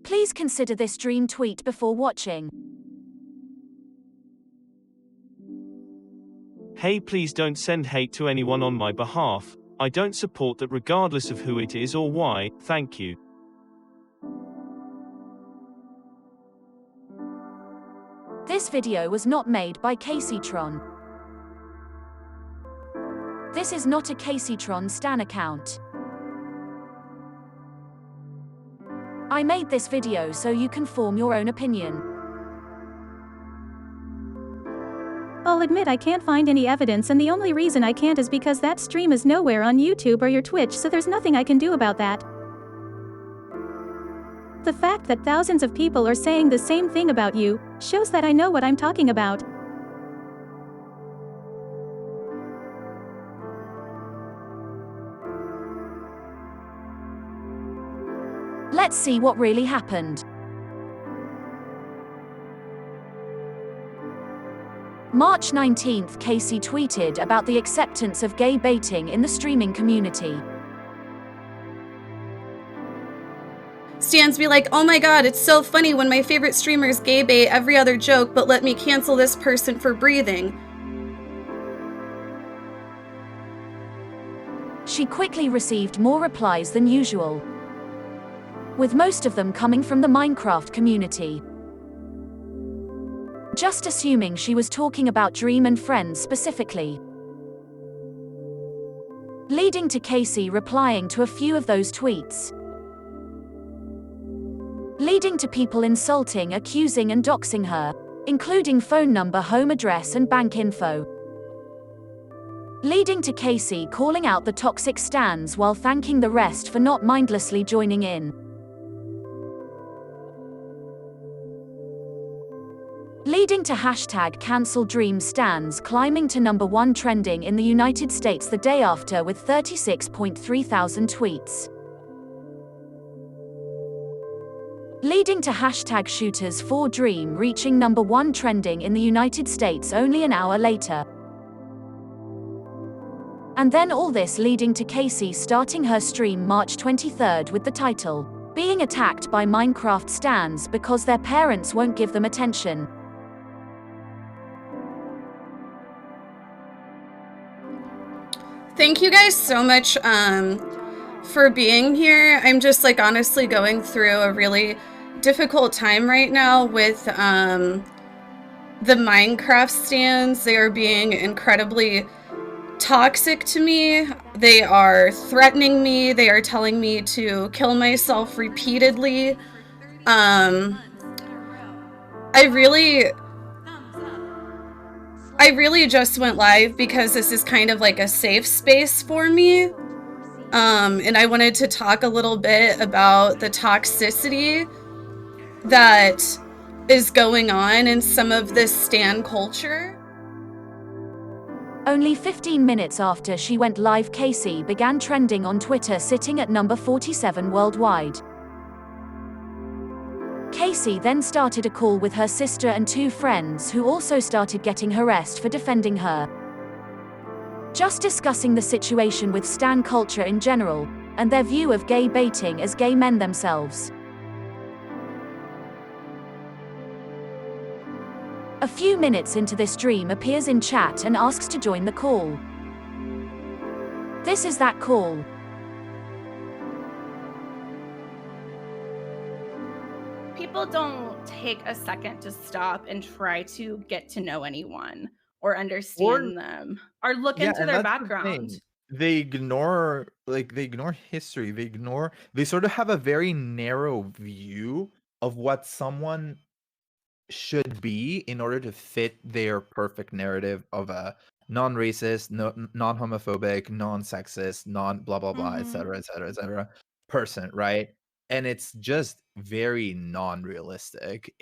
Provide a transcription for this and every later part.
Please consider this dream tweet before watching. Hey, please don't send hate to anyone on my behalf. I don't support that regardless of who it is or why, thank you. This video was not made by Kaceytron. This is not a Kaceytron stan account. I made this video so you can form your own opinion. I'll admit I can't find any evidence, and the only reason I can't is because that stream is nowhere on YouTube or your Twitch, so there's nothing I can do about that. The fact that thousands of people are saying the same thing about you shows that I know what I'm talking about. Let's see what really happened. March 19th, Kacey tweeted about the acceptance of gay baiting in the streaming community. Stans be like, oh my god, it's so funny when my favorite streamers gay bait every other joke, but let me cancel this person for breathing. She quickly received more replies than usual, with most of them coming from the Minecraft community. Just assuming she was talking about Dream and Friends specifically, leading to Kacey replying to a few of those tweets, leading to people insulting, accusing and doxing her, including phone number, home address and bank info, leading to Kacey calling out the toxic stans while thanking the rest for not mindlessly joining in, leading to #CancelDreamStans climbing to #1 trending in the United States the day after with 36.3 thousand tweets, leading to #Shooters4Dream reaching #1 trending in the United States only an hour later. And then all this leading to Kacey starting her stream March 23rd with the title, "Being Attacked by Minecraft Stans Because Their Parents Won't Give Them Attention." Thank you guys so much for being here. I'm just like honestly going through a really difficult time right now with the Minecraft stans. They are being incredibly toxic to me. They are threatening me. They are telling me to kill myself repeatedly. I really just went live because this is kind of like a safe space for me. And I wanted to talk a little bit about the toxicity that is going on in some of this stan culture. Only 15 minutes after she went live, Kacey began trending on Twitter, sitting at number 47 worldwide. Kacey then started a call with her sister and 2 friends who also started getting harassed for defending her. Just discussing the situation with stan culture in general, and their view of gay baiting as gay men themselves. A few minutes into this stream appears in chat and asks to join the call. This is that call. People don't take a second to stop and try to get to know anyone or understand them or look into their background. They ignore history. They sort of have a very narrow view of what someone should be in order to fit their perfect narrative of a non-racist, non-homophobic, non-sexist, non-blah blah blah, etc., person, right? And it's just very non-realistic.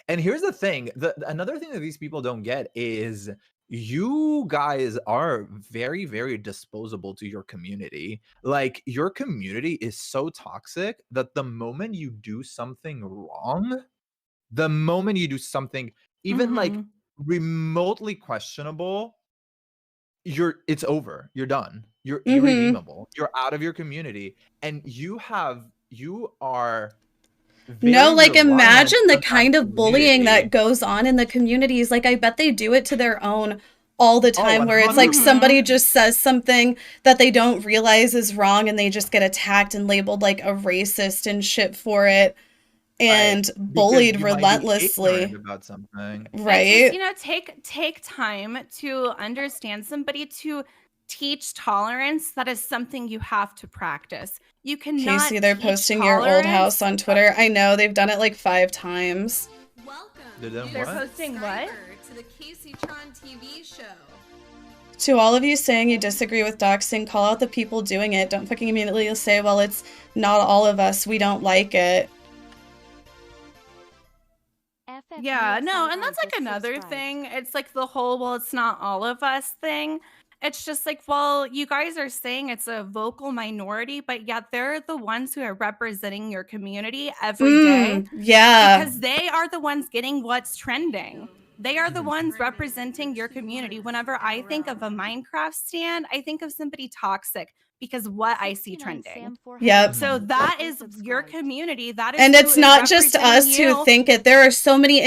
And here's the thing, another thing that these people don't get is you guys are very, very disposable to your community. Like, your community is so toxic that the moment you do something wrong, the moment you do something even like remotely questionable, it's over. You're done. You're irredeemable. You're out of your community. And you are No, very like reliant imagine the on that kind of bullying that community. goes on in the communities. Like I bet they do it to their own all the Oh, time, where it's like 100%. somebody just says something that they don't realize is wrong and they just get attacked and labeled like a racist and shit for it Right. and Because bullied you might be ignorant relentlessly. about something. It's just, Right? you know, take time to understand somebody, to teach tolerance. That is something you have to practice. You cannot Casey, they're teach posting your old tolerance. house on Twitter. I know, they've done it like 5 times. They're doing They're what? posting what? To the Kaceytron TV show. To all of you saying you disagree with doxing, call out the people doing it. Don't fucking immediately say, well, it's not all of us, we don't like it. Yeah, no, and that's like another thing. It's like the whole, well, it's not all of us thing. It's just like, well, you guys are saying it's a vocal minority, but yet they're the ones who are representing your community every day. Yeah. Because they are the ones getting what's trending. They are the ones representing your community. Whenever I think of a Minecraft stand, I think of somebody toxic because what I see trending. Yep. So that is your community. That is And who it's is not just us representing who you. think it. There are so many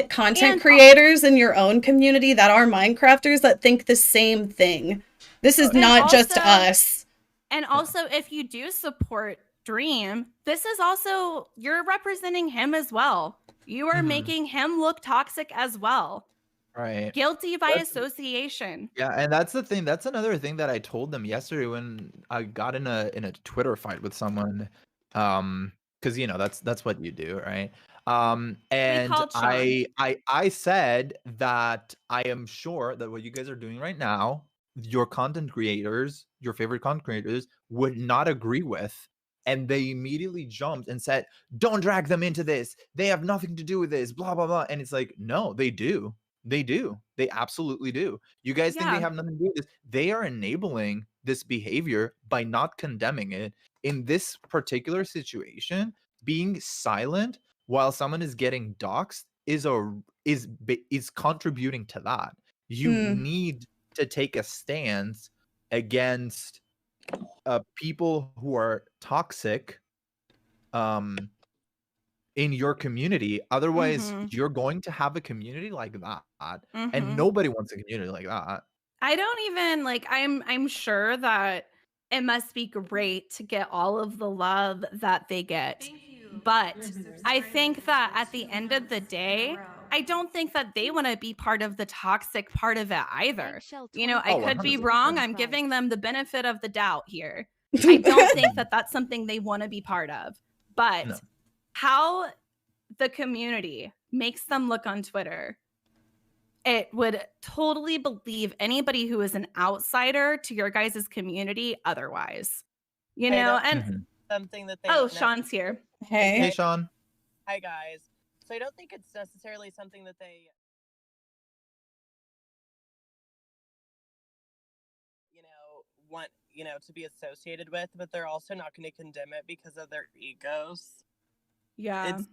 content And- creators in your own community that are Minecrafters that think the same thing. This is And not just also- us. And also, if you do support Dream, this is also, you're representing him as well. You are making him look toxic as well. Right. Guilty by That's- association. Yeah, and that's the thing. That's another thing that I told them yesterday when I got in a Twitter fight with someone. Because you know that's what you do, right? And called Sean. I said that I am sure that what you guys are doing right now, your content creators, your favorite content creators, would not agree with. And they immediately jumped and said, "Don't drag them into this. They have nothing to do with this." Blah blah blah. And it's like, no, they do. They do. They absolutely do. You guys think they Yeah. have nothing to do with this? They are enabling this behavior by not condemning it. In this particular situation, being silent while someone is getting doxxed is contributing to that. You need to take a stance against people who are toxic in your community. Otherwise, you're going to have a community like that, and nobody wants a community like that. I don't even like, I'm sure that it must be great to get all of the love that they get. But I think that at the end of the day, I don't think that they want to be part of the toxic part of it either. You know, I could be 100%. wrong. I'm giving them the benefit of the doubt here. I don't think that that's something they want to be part of. But No. how the community makes them look on Twitter, it would totally believe anybody who is an outsider to your guys' community otherwise. You know, and something that they Sean's here. Hey, Sean. Hi guys. So I don't think it's necessarily something that they want, to be associated with, but they're also not going to condemn it because of their egos. Yeah. It's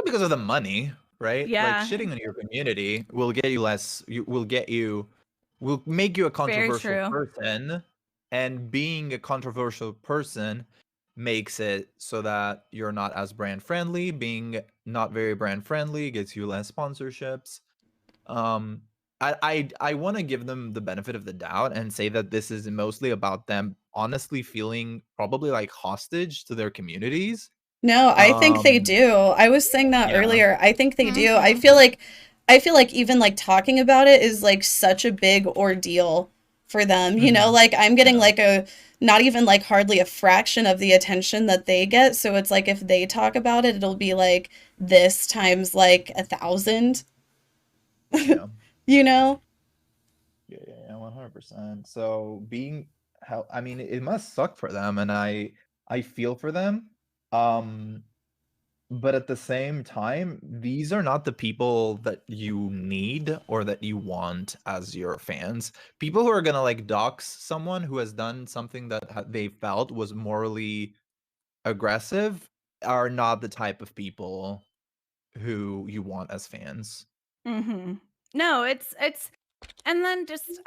because of the money, right? Yeah. Like shitting on your community will get you less. Will make you a controversial person, and being a controversial person makes it so that you're not as brand friendly. Being not very brand friendly gets you less sponsorships. I want to give them the benefit of the doubt and say that this is mostly about them honestly feeling probably like hostage to their communities. No, I think they do. I was saying that earlier. I think they do. I feel like even like talking about it is like such a big ordeal for them. You know, like I'm getting like not even like hardly a fraction of the attention that they get. So it's like if they talk about it, it'll be like this times like 1,000. Yeah. You know? Yeah, 100%. So I mean, it must suck for them, and I feel for them. But at the same time, these are not the people that you need or that you want as your fans. People who are gonna like dox someone who has done something that they felt was morally aggressive are not the type of people who you want as fans. No, it's and then just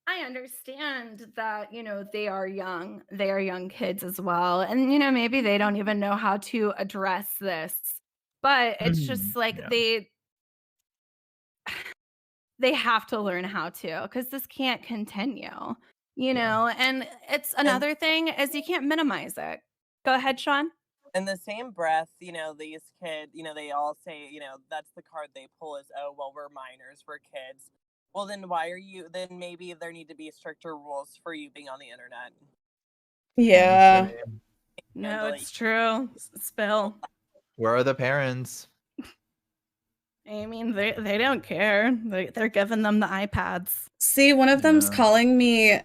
I understand that, they are young. They are young kids as well. And, maybe they don't even know how to address this. But it's just like Yeah. they have to learn how to, because this can't continue, and it's And another thing is you can't minimize it. Go ahead, Sean. in the same breath, these kids, they all say, that's the card they pull is, oh, well, we're minors, we're kids. Well, then then maybe there need to be stricter rules for you being on the internet. Yeah. Honestly. No, And, it's true. Spill. Where are the parents? I mean, they don't care. They're giving them the iPads. See, one of them's Yeah. calling me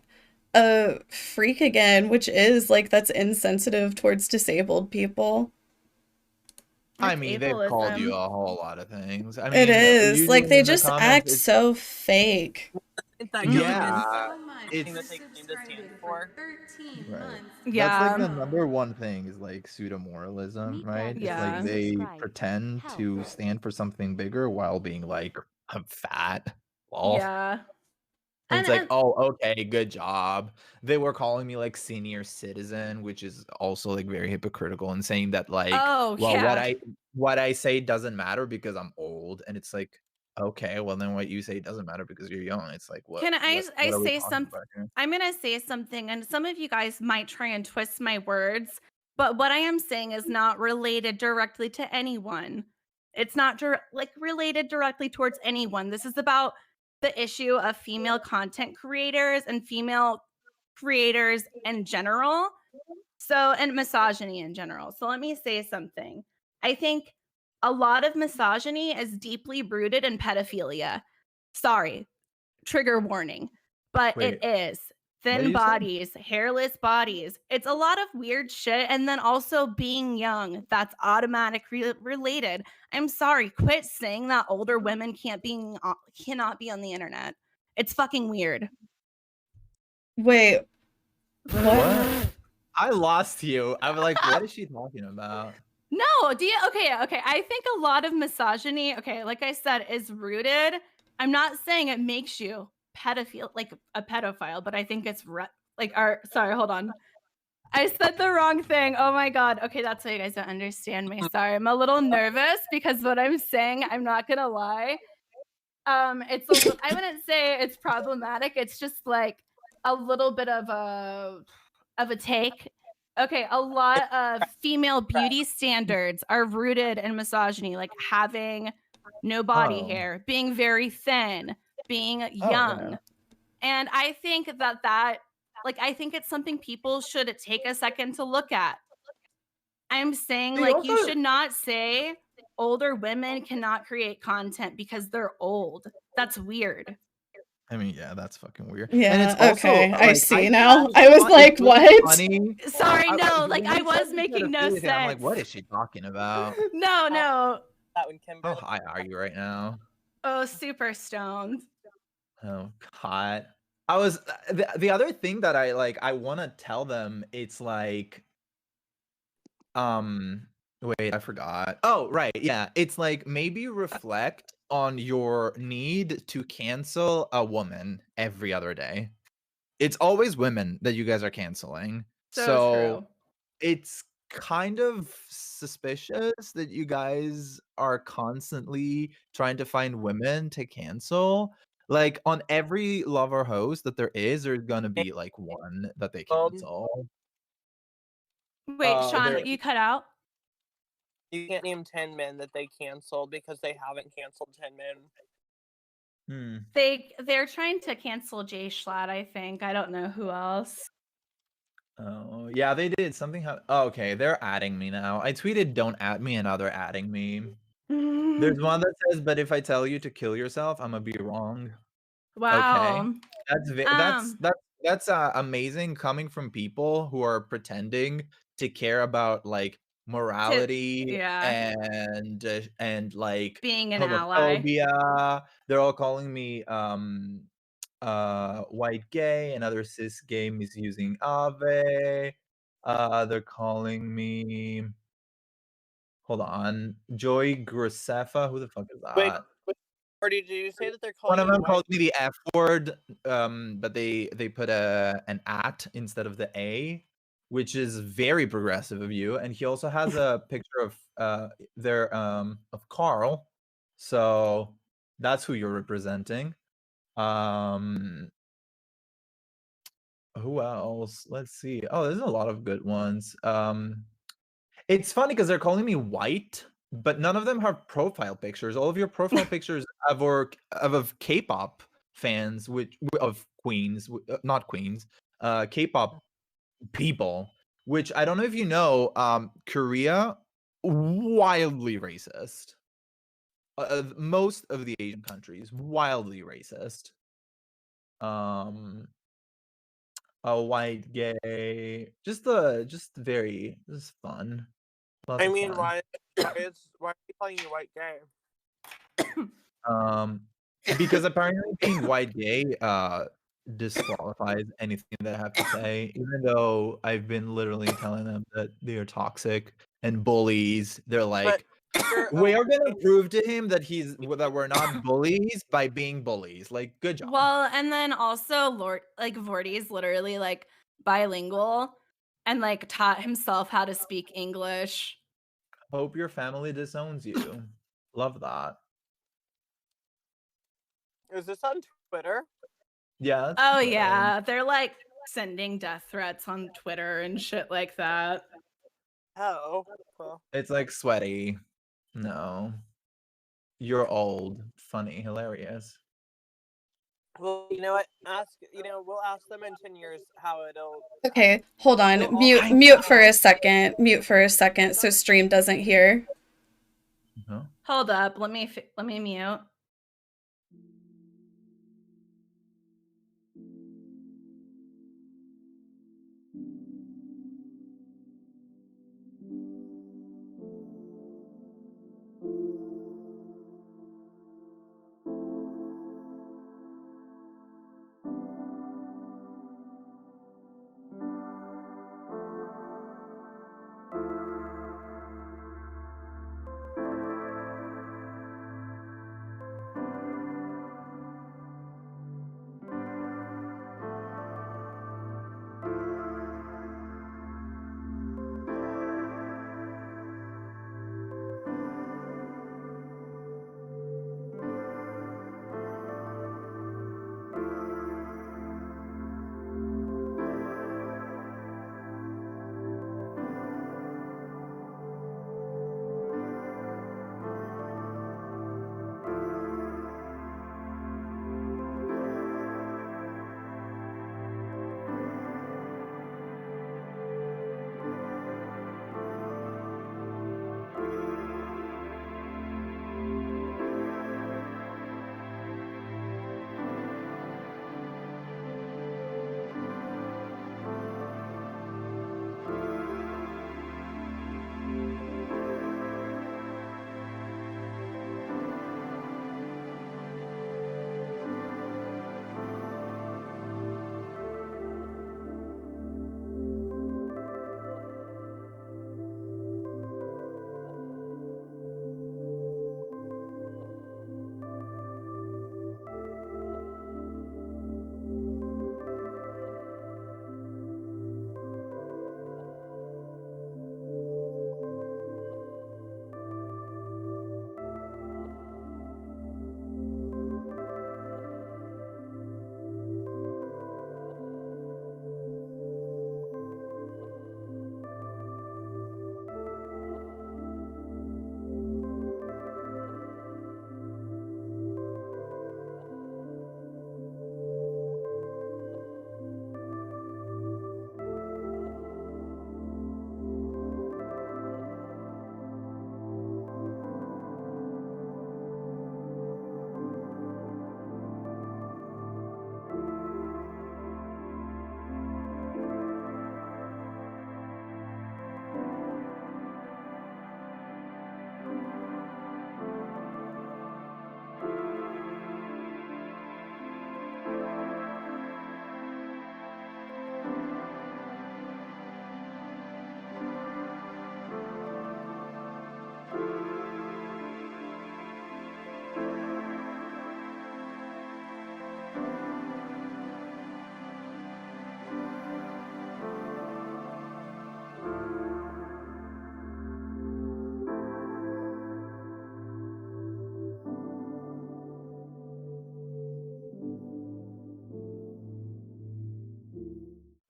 a freak again, which is like that's insensitive towards disabled people. I It's mean, they've called you ableism. a whole lot of things. I It mean, is. Like usually they in the just comments, act it's so fake. that yeah, so much thing for that they claim to stand subscribing for. for 13 right. months. That's like Yeah. the number one thing is like pseudomoralism, right? It's like Yeah. they pretend to stand for something bigger while being like, I'm fat. Lol. Yeah. And it's like, And oh, okay, good job. They were calling me like senior citizen, which is also like very hypocritical and saying that like, oh well, yeah. what I say doesn't matter because I'm old. And it's like, okay, well then what you say doesn't matter because you're young. It's like Can I what are we say talking something? about here? I'm gonna say something, and some of you guys might try and twist my words, but what I am saying is not related directly to anyone. It's not related directly towards anyone. This is about the issue of female content creators and female creators in general. So, and misogyny in general. So, let me say something. I think a lot of misogyny is deeply rooted in pedophilia. Sorry, trigger warning, but it Wait, is what did thin you say? bodies, hairless bodies. It's a lot of weird shit. And then also being young, that's automatically related. I'm sorry, quit saying that older women cannot be on the internet. It's fucking weird. Wait, what? What? I lost you. I was like, what is she talking about? No, okay. I think a lot of misogyny, okay, like I said, is rooted. I'm not saying it makes you like a pedophile, but I think it's sorry, hold on. I said the wrong thing. Oh my god. Okay, that's why you guys don't understand me. Sorry. I'm a little nervous because what I'm saying, I'm not gonna lie. I wouldn't say it's problematic. It's just like a little bit of a take. Okay, a lot of female beauty standards are rooted in misogyny, like having no body Oh, hair, being very thin, being oh young. yeah. And I think I think it's something people should take a second to look at. I'm saying They like you also should not say older women cannot create content because they're old. That's weird. I mean, yeah, that's fucking weird. And it's Yeah, also okay. I like I see think now. it's I was it's like, really what? funny. Sorry, no, like When I you said was the making no pedophilia thing, I'm like, sense. what is she talking about? No. That one, How Kimberly. high are you right now? Oh, super stoned. Oh God. I was the other thing that I want to tell them, it's like wait, I forgot. Oh, right. Yeah. It's like maybe reflect on your need to cancel a woman every other day. It's always women that you guys are canceling. So So true. it's kind of suspicious that you guys are constantly trying to find women to cancel. Like on every lover host that there is, there's gonna be like one that they cancel. Wait, Sean, There. you cut out? You can't name 10 men that they canceled because they haven't canceled 10 men. They're trying to cancel Jay Schlatt, I think. I don't know who else. Oh, yeah, they did something. Oh, okay, they're adding me now. I tweeted, "Don't add me," and now they're adding me. There's one that says, "But if I tell you to kill yourself, I'ma be wrong." Okay, Wow. that's amazing coming from people who are pretending to care about like morality Yeah. and like Being an ally. homophobia. They're all calling me white gay and other cis gay misusing Ave. They're calling me, hold on, Joy Graceffa. Who the fuck is Wait, that? Or did you say that they're One calling of you them white? called me the F word, but they put an at instead of the A, which is very progressive of you. And he also has a picture of of Carl, so that's who you're representing. Who else? Let's see. Oh, there's a lot of good ones. It's funny because they're calling me white, but none of them have profile pictures. All of your profile pictures of K-pop fans, which of queens, not queens, K-pop people. Which I don't know if you know, Korea, wildly racist. Most of the Asian countries, wildly racist. A white, gay, just very, just fun. Lots I of mean, fun. why are they calling you white gay? Because apparently being white gay disqualifies anything that I have to say, even though I've been literally telling them that they are toxic and bullies. They're But like, we are gonna prove to him that we're not bullies by being bullies. Like, good job. Well, and then also Vorty is literally like bilingual and like taught himself how to speak English. Hope your family disowns you. Love that. is this on Twitter? Yeah. Oh Twitter. yeah, they're like sending death threats on Twitter and shit like that. Oh, well. It's like sweaty. No. You're old. Funny. Hilarious. Well, you know what? We'll ask them in 10 years how it'll. Okay, hold on. It'll all- Mute for a second. Mute for a second so stream doesn't hear. Huh? Hold up, let me mute.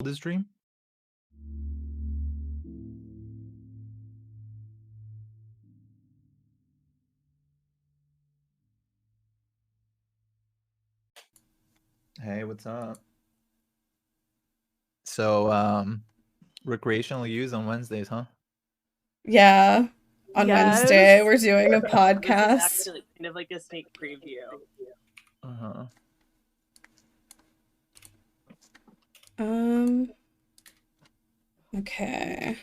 this stream? Hey, what's up? So, recreational use on Wednesdays, huh? Yeah. On Yes. Wednesday, we're doing a This is podcast. actually kind of like a sneak preview. Uh-huh. Okay.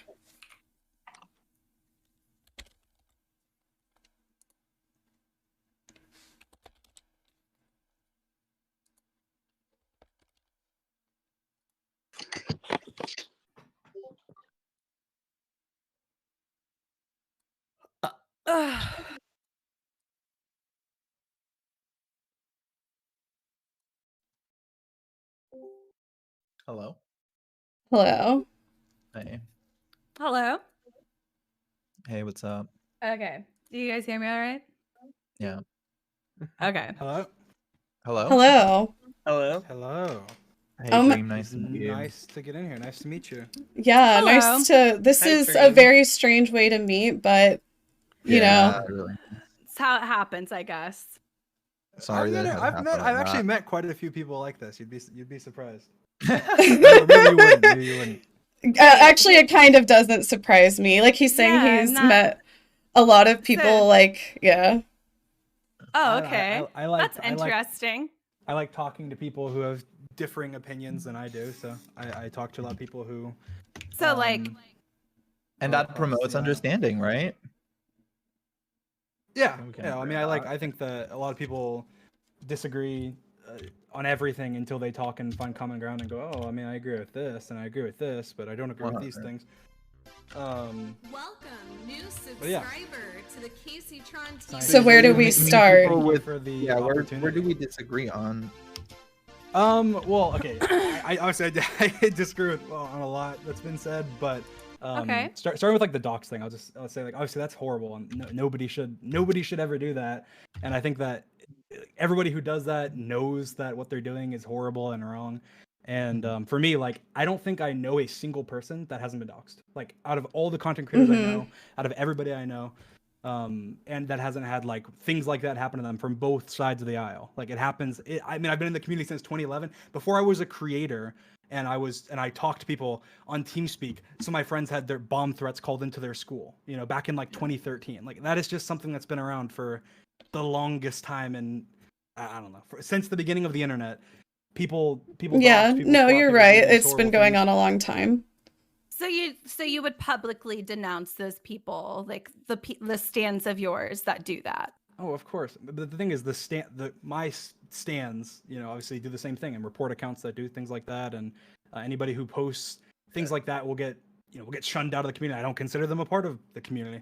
Hello. Hello. Hey. Hello. Hey, what's up? Okay. Do you guys hear me all right? Yeah. Okay. Hello. Hello. Hello. Hello. Hello. Hey, Dream. Nice to meet you. Nice to get in here. Nice to meet you. Yeah, Hello. nice to. This Hi, is a Dream. very strange way to meet, but you know. Really. It's how it happens, I guess. Sorry that it had happened like I've actually that. met quite a few people like this. You'd be surprised. Or maybe you wouldn't. Maybe you wouldn't. Actually, it kind of doesn't surprise me. Like he's saying, Yeah, he's not- met a lot of people. So- Like, yeah. Oh, okay. I like. That's interesting. I like talking to people who have differing opinions than I do. So I talk to a lot of people who. So, like, And that promotes yeah. understanding, right? Yeah. We can Yeah. I agree mean, on that. I think that a lot of people disagree on everything until they talk and find common ground and go, oh, I mean, I agree with this and I agree with this, but I don't agree with these 100. things. Welcome, new subscriber yeah. to the Kaceytron TV. So where do we Meet start? people with- for the Yeah, where do opportunity. we disagree on? Well, okay. I obviously I disagree with on a lot that's been said, but Okay. starting with like the docs thing, I'll say like obviously that's horrible and nobody should ever do that. And I think that everybody who does that knows that what they're doing is horrible and wrong. And for me, like I don't think I know a single person that hasn't been doxxed. Like out of all the content creators I know, out of everybody I know, and that hasn't had like things like that happen to them from both sides of the aisle. Like it happens. I mean, I've been in the community since 2011. Before I was a creator, and I talked to people on TeamSpeak. Some of my friends had their bomb threats called into their school. You know, back in like 2013. Like that is just something that's been around for the longest time, and I don't know, since the beginning of the internet. People. Yeah, dox, people no, swap, you're people do right. these It's been horrible going things. on a long time. So you would publicly denounce those people, like the stands of yours that do that. Oh, of course. But the thing is, my stands, you know, obviously do the same thing and report accounts that do things like that, and anybody who posts things like that will get shunned out of the community. I don't consider them a part of the community.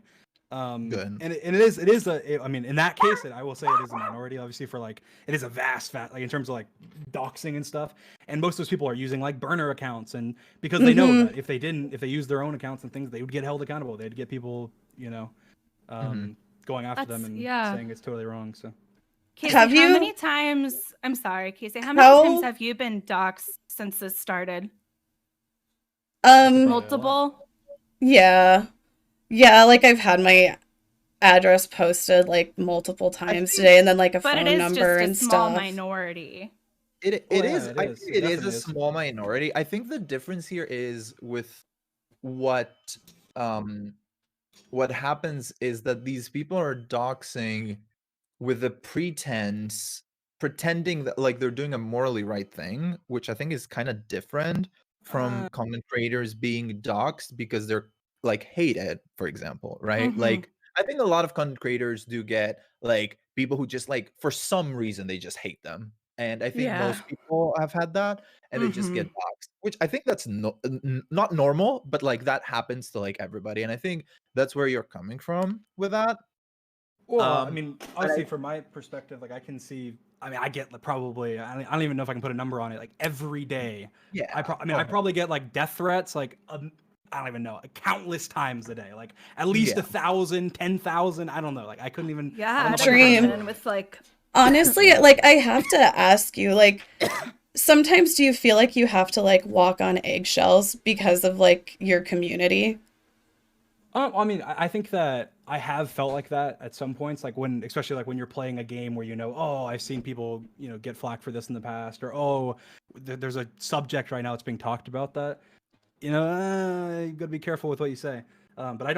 Good. And it is I mean, in that case, I will say it is a minority. Obviously, for like it is a vast like in terms of like doxing and stuff. And most of those people are using like burner accounts, and because they know that if they used their own accounts and things, they would get held accountable. They'd get people, you know, going after them and saying it's totally wrong. So, Casey, Have how you- many times? I'm sorry, Casey. How many times have you been doxxed since this started? Multiple. Yeah. Yeah, like I've had my address posted like multiple times today, and then like a But phone it is number just a and small stuff. minority. It yeah, is. it I is. think It it is a definitely is. small minority. I think the difference here is with what happens is that these people are doxing with the pretending that like they're doing a morally right thing, which I think is kind of different from content creators being doxed because they're like hated, for example, right? Mhm. Like I think a lot of content creators do get like people who just like for some reason they just hate them. And I think Yeah. most people have had that and they just get doxed, which I think that's not normal, but like that happens to like everybody. And I think that's where you're coming from with that. well, I Um, mean, but obviously, from my perspective, like I can see. I mean, I get like, probably. I don't even know if I can put a number on it. Like every day, yeah, I probably get like death threats. Like I don't even know, countless times a day. Like at least Yeah. 1,000, 10,000. I don't know. Like I couldn't even. I Yeah, don't know I'd if I can put a Dream. number on imagine it. with like Honestly, like I have to ask you, like, sometimes do you feel like you have to like walk on eggshells because of like your community? I mean, I think that I have felt like that at some points, like when, especially like when you're playing a game where oh, I've seen people, get flack for this in the past, or oh, there's a subject right now that's being talked about that, you gotta be careful with what you say. But I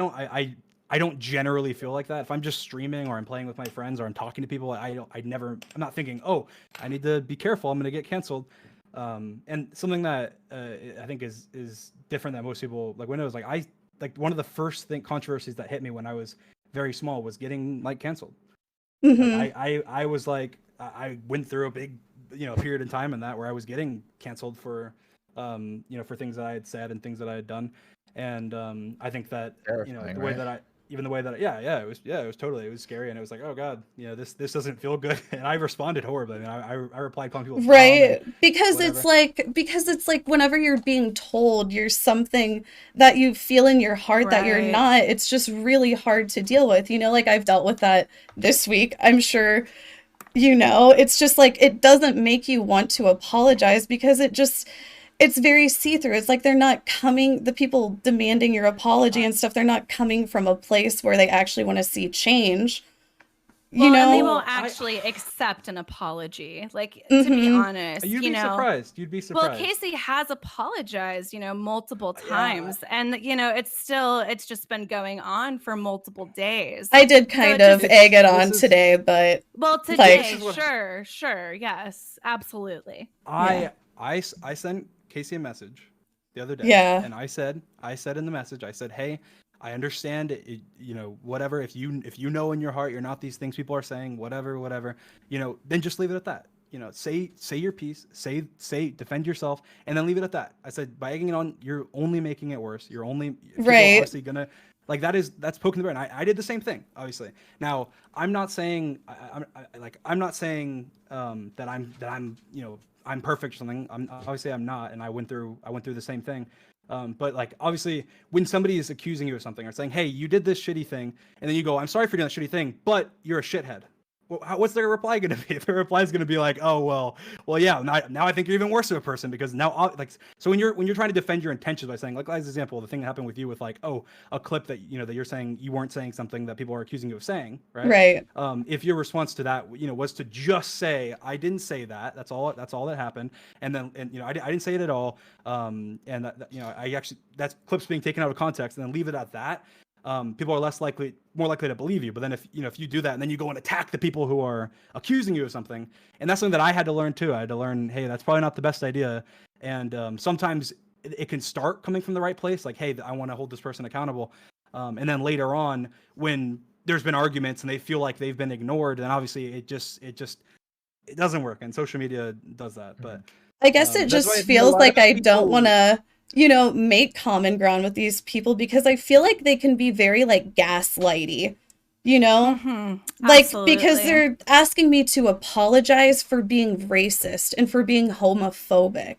don't generally feel like that. If I'm just streaming or I'm playing with my friends or I'm talking to people, I'm not thinking, oh, I need to be careful, I'm gonna get canceled. And something that I think is different than most people, like when it was like one of the first controversies that hit me when I was very small was getting like canceled. Mm-hmm. I was like, I went through a big, period in time in that where I was getting canceled for, for things that I had said and things that I had done. And I think that, the way that it was totally, it was scary. And it was like, oh God, this doesn't feel good. And I responded horribly. I mean, I replied calling people right, because it's like whenever you're being told you're something that you feel in your heart that you're not, it's just really hard to deal with. Like I've dealt with that this week. I'm sure it's just like it doesn't make you want to apologize because it's very see-through. It's like they're not coming, the people demanding your apology and stuff, they're not coming from a place where they actually want to see change. And they won't actually accept an apology. Like, to be honest, you'd be surprised. You'd be surprised. Well, Kacey has apologized, multiple times, and it's just been going on for multiple days. I did kind of egg it on today, but today, sure, yes, absolutely. I sent Kacey a message the other day, and I said in the message, I said, hey, I understand it, whatever. If you know in your heart you're not these things people are saying, whatever, then just leave it at that. Say your piece, say defend yourself, and then leave it at that. I said, by egging it on, you're only making it worse. You're only obviously gonna like that's poking the bear. And I did the same thing, obviously. Now I'm not saying I'm not saying that I'm perfect or something. I'm not, and I went through the same thing. But like obviously when somebody is accusing you of something or saying, hey, you did this shitty thing, and then you go, I'm sorry for doing that shitty thing, but you're a shithead. Well, what's their reply going to be? Their reply is going to be like, oh, well, yeah. Now I think you're even worse of a person because now, so when you're trying to defend your intentions by saying, like, as an example, the thing that happened with you with like, oh, a clip that that you're saying you weren't saying something that people are accusing you of saying, right? Right. If your response to that, was to just say, I didn't say that. That's all that happened, and then I didn't say it at all. And that I actually that clip's being taken out of context, and then leave it at that. People are more likely to believe you. But then if you do that and then you go and attack the people who are accusing you of something, and that's something that I had to learn too. I had to learn, hey, that's probably not the best idea. And sometimes it can start coming from the right place, like, hey, I want to hold this person accountable. And then later on, when there's been arguments and they feel like they've been ignored, then obviously it doesn't work. And social media does that. But I guess it just feels like I don't want to make common ground with these people because I feel like they can be very like gaslighty, like Absolutely. because they're asking me to apologize for being racist and for being homophobic.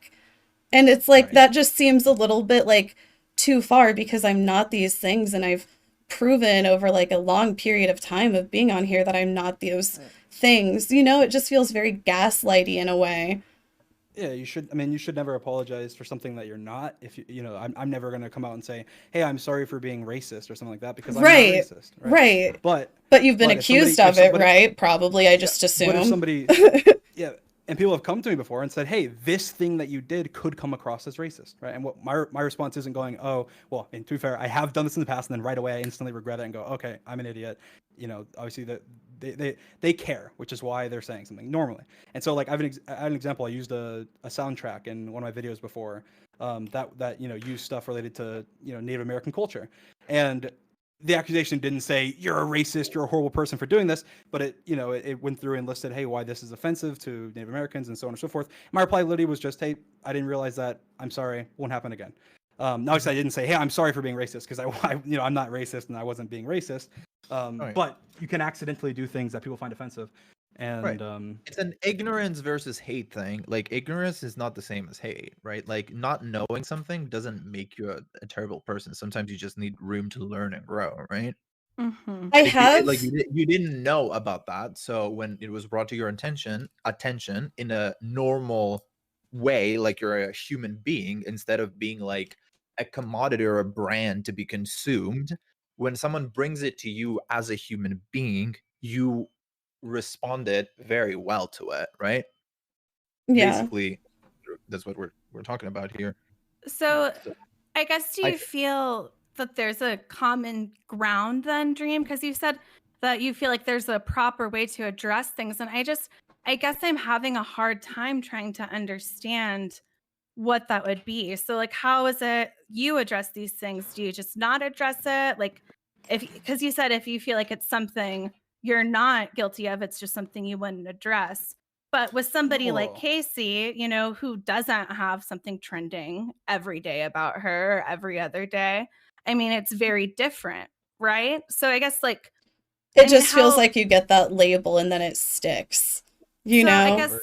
And it's like that just seems a little bit like too far because I'm not these things, and I've proven over like a long period of time of being on here that I'm not those things. It just feels very gaslighty in a way. Yeah, you should. I mean, you should never apologize for something that you're not. If I'm never gonna come out and say, "Hey, I'm sorry for being racist" or something like that because I'm not racist. Right. But you've been accused of it, right? Probably. I just assume. But if somebody, and people have come to me before and said, "Hey, this thing that you did could come across as racist," right? And what my response isn't going, "Oh, well." And to be fair, I have done this in the past, and then right away I instantly regret it and go, "Okay, I'm an idiot." Obviously that. They care, which is why they're saying something normally. And so like I have an example. I used a soundtrack in one of my videos before that used stuff related to Native American culture, and the accusation didn't say you're a racist, you're a horrible person for doing this, but it went through and listed, hey, why this is offensive to Native Americans and so on and so forth. My reply literally was just, hey, I didn't realize that, I'm sorry, won't happen again. Obviously I didn't say, hey, I'm sorry for being racist, because I'm not racist and I wasn't being racist. But you can accidentally do things that people find offensive. And it's an ignorance versus hate thing. Like, ignorance is not the same as hate, right? Like, not knowing something doesn't make you a terrible person. Sometimes you just need room to learn and grow, right? You didn't know about that, so when it was brought to your attention in a normal way, like you're a human being, instead of being like a commodity or a brand to be consumed. When someone brings it to you as a human being, you responded very well to it, right? Yeah. Basically, that's what we're talking about here. So, I guess, do you feel that there's a common ground then, Dream? Because you said that you feel like there's a proper way to address things. And I guess I'm having a hard time trying to understand what that would be. So, like, how is it you address these things? Do you just not address it? Like, because you said if you feel like it's something you're not guilty of, it's just something you wouldn't address. But with somebody like Kacey, you know, who doesn't have something trending every day about her, every other day, I mean, it's very different, right? So I guess, like, it just feels like you get that label and then it sticks. You know? I guess,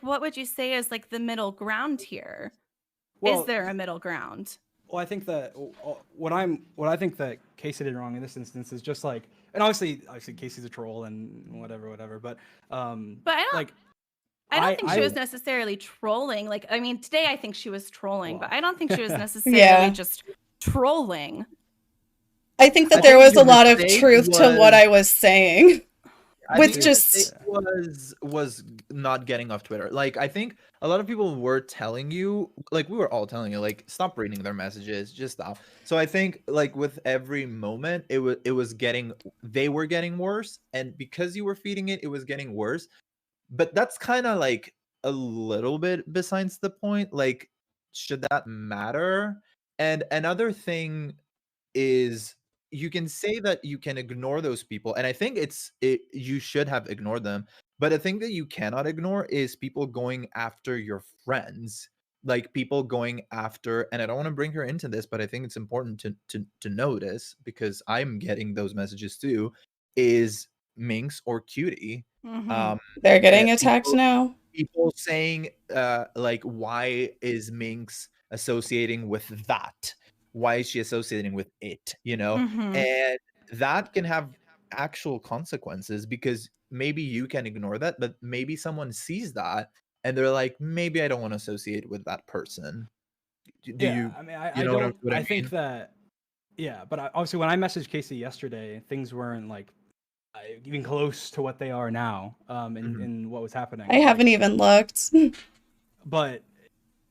what would you say is like the middle ground here? Is there a middle ground? Well, I think that what I think that Kacey did wrong in this instance is just like, and obviously Kacey's a troll and whatever, but I don't think she was necessarily trolling. Like, I mean, today I think she was trolling, but I don't think she was necessarily just trolling. I think that there was a lot of truth to what I was saying. With just was not getting off Twitter. Like, I think a lot of people were telling you, like, we were all telling you, like, stop reading their messages, just stop. So I think, like, with every moment, they were getting worse, and because you were feeding it, it was getting worse. But that's kind of like a little bit besides the point. Like, should that matter? And another thing is, you can say that you can ignore those people, and I think you should have ignored them. But a thing that you cannot ignore is people going after your friends, like people going after. And I don't want to bring her into this, but I think it's important to notice, because I'm getting those messages too. Is Minx or Cutie? Mm-hmm. They're getting attacked now. People saying, like, why is Minx associating with that? Why is she associating with it? You know, and that can have actual consequences, because maybe you can ignore that, but maybe someone sees that and they're like, maybe I don't want to associate with that person. Do you? I mean, I think that, yeah, but obviously when I messaged Kacey yesterday, things weren't like even close to what they are now, in what was happening. I haven't even looked. But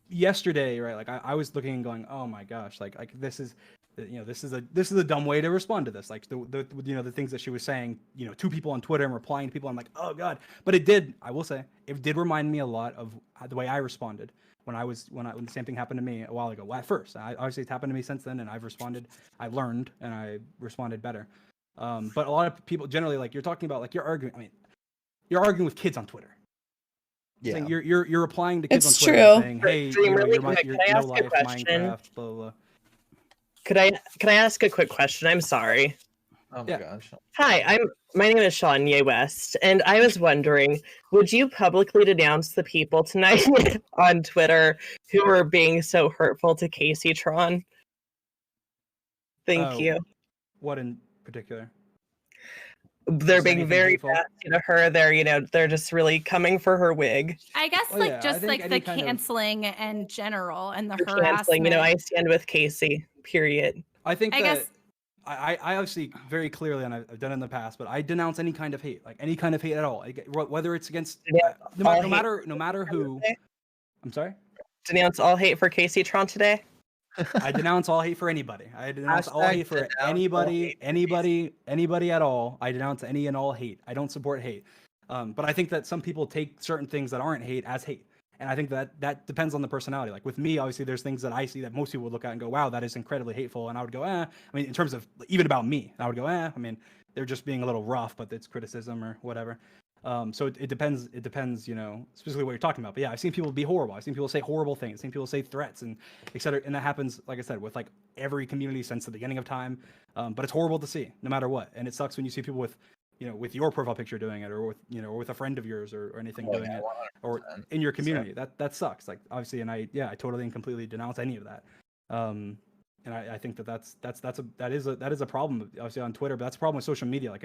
yesterday, right, like I was looking and going, oh my gosh, like this is a dumb way to respond to this. Like the things that she was saying, to people on Twitter and replying to people. I'm like, oh god. But I will say, it did remind me a lot of the way I responded when the same thing happened to me a while ago. Well, at first, obviously it's happened to me since then, and I've responded. I learned and I responded better. But a lot of people generally, like, you're talking about, like, you're arguing with kids on Twitter. Yeah. Saying you're replying to kids on Twitter saying, hey, you're no life, Minecraft, blah, blah, blah. Can I ask a quick question? I'm sorry. Oh my gosh. Hi, my name is Sean Ye West, and I was wondering, would you publicly denounce the people tonight on Twitter who were being so hurtful to Kaceytron? Thank you. What in particular? They're being very nasty to her. They're just really coming for her wig. I guess the canceling in general and the harassment. I stand with Kacey. Period. I think I obviously very clearly, and I've done it in the past, but I denounce any kind of hate, like any kind of hate at all, whether it's against no matter who. I'm sorry. Denounce all hate for Kaceytron today. I denounce all hate for anybody. I denounce all hate for anybody at all. I denounce any and all hate. I don't support hate. But I think that some people take certain things that aren't hate as hate. And I think that depends on the personality. Like with me, obviously, there's things that I see that most people would look at and go, wow, that is incredibly hateful. And I would go, I mean, in terms of even about me, I would go, I mean, they're just being a little rough, but it's criticism or whatever. So it depends, specifically what you're talking about. But yeah, I've seen people be horrible. I've seen people say horrible things. I've seen people say threats and et cetera. And that happens, like I said, with like every community since the beginning of time. But it's horrible to see no matter what. And it sucks when you see people with your profile picture doing it, or with a friend of yours or anything doing it, or in your community. That sucks. Like obviously, and I totally and completely denounce any of that. And I think that is a problem obviously on Twitter, but that's a problem with social media. Like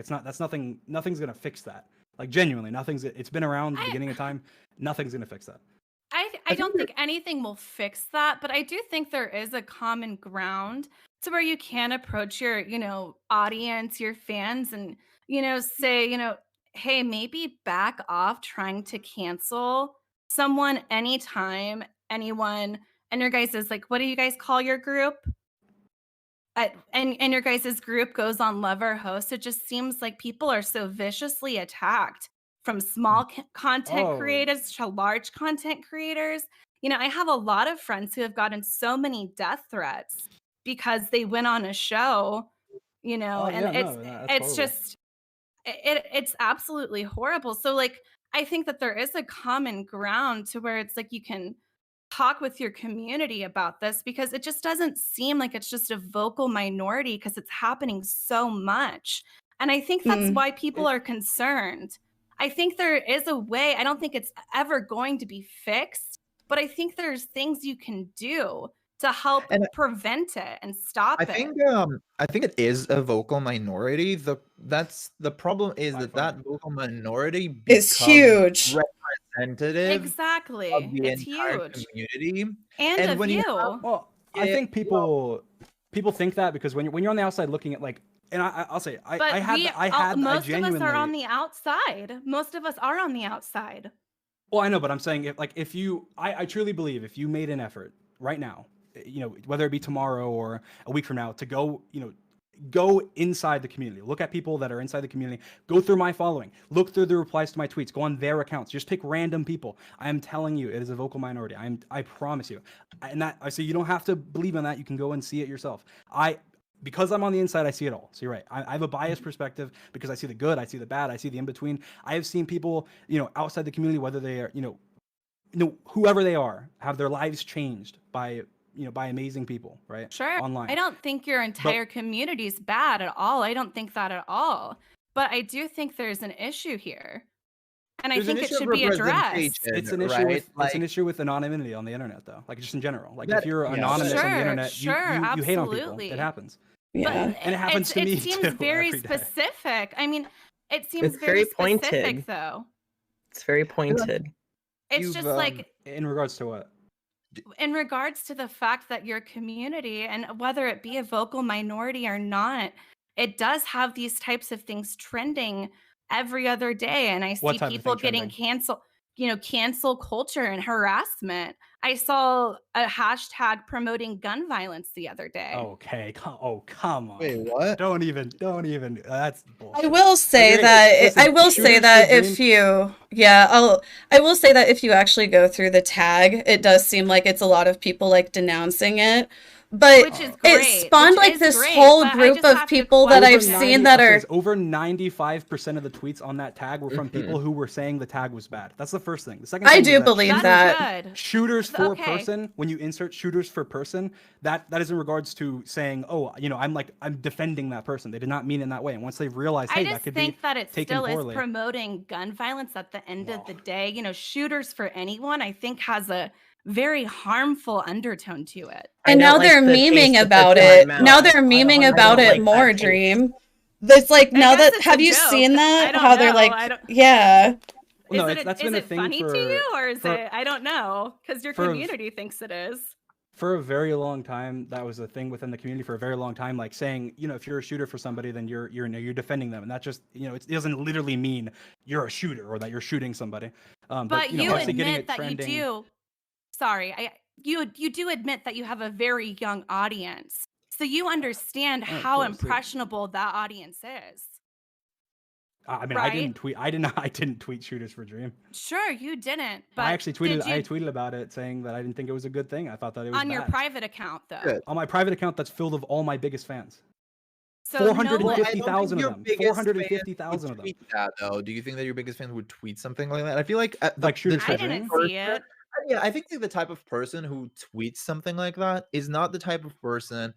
nothing's gonna fix that. Like genuinely, it's been around the beginning of time. Nothing's gonna fix that. I don't think anything will fix that, but I do think there is a common ground to where you can approach your, audience, your fans, and, say, hey, maybe back off trying to cancel someone anytime anyone, and your guys is like, what do you guys call your group? And your guys' group goes on Lover Host. It just seems like people are so viciously attacked from small content Oh. creators to large content creators. I have a lot of friends who have gotten so many death threats because they went on a show, Oh, and yeah, no, that's it's horrible. just it's absolutely horrible. So like I think that there is a common ground to where it's like you can talk with your community about this, because it just doesn't seem like it's just a vocal minority because it's happening so much. And I think that's why people are concerned. I think there is a way. I don't think it's ever going to be fixed, but I think there's things you can do to help prevent it and stop it. I think it is a vocal minority. The problem is that vocal minority It's becomes huge. representative Exactly. of the It's entire huge. community. And of when you. Well, I think people think that because when you're on the outside looking at like, and I'll say But most of us are on the outside. Most of us are on the outside. Well, I know, but I'm saying I truly believe if you made an effort right now, whether it be tomorrow or a week from now, to go inside the community, look at people that are inside the community, go through my following, look through the replies to my tweets, go on their accounts, just pick random people. I am telling you, it is a vocal minority. I promise you. And that I say you don't have to believe in that. You can go and see it yourself. Because I'm on the inside, I see it all. So you're right. I have a biased perspective because I see the good, I see the bad, I see the in between. I have seen people, outside the community, whether they are, whoever they are, have their lives changed by amazing people, right? Sure. Online. I don't think your entire community is bad at all. I don't think that at all. But I do think there's an issue here. And I think it should be addressed. It's an issue with it's an issue with anonymity on the internet, though. Like just in general. Like if you're anonymous on the internet, you hate on people. It happens. Yeah. And it happens to me It seems too, very every day. specific. I mean, it seems It's very very pointed. specific, though. It's very pointed. It's just like in regards to what? in regards to the fact that your community, and whether it be a vocal minority or not, it does have these types of things trending every other day. And I see people getting canceled, cancel culture and harassment. I saw a hashtag promoting gun violence the other day. Okay. Oh, come on. Wait, what? Don't even. That's bullshit. I will say that I will say that if you actually go through the tag, it does seem like it's a lot of people like denouncing it. But Which is great. it spawned like this whole group of people that I've seen that are over 95% of the tweets on that tag were from people who were saying the tag was bad. That's the first thing. The second thing I do believe that. Shooters for person, when you insert shooters for person, that is in regards to saying, oh, I'm defending that person. They did not mean it in that way. And once they've realized, hey, that could be taken poorly. I just think that it still is promoting gun violence at the end of the day. Shooters for anyone, I think, has a very harmful undertone to it. And now they're memeing about it. Now they're memeing about it more, Dream. It's like now that have you seen that? How they're like, yeah. No, that's been a thing funny to you, or is it? I don't know, because your community thinks it is. For a very long time, that was a thing within the community. For a very long time, like saying, if you're a shooter for somebody, then you're defending them, and that just it doesn't literally mean you're a shooter or that you're shooting somebody. But you admit that you do. Sorry, you do admit that you have a very young audience, so you understand how impressionable that audience is. I mean, right? I didn't tweet shooters for Dream. Sure, you didn't. But I actually tweeted. I tweeted about it, saying that I didn't think it was a good thing. I thought that it was on your private account, though. Good. On my private account, that's filled with all my biggest fans. So 450,000 of them. 450,000 of them. That, though, do you think that your biggest fans would tweet something like that? I feel like shooters for I Dream. didn't see it. Yeah, I think the type of person who tweets something like that is not the type of person.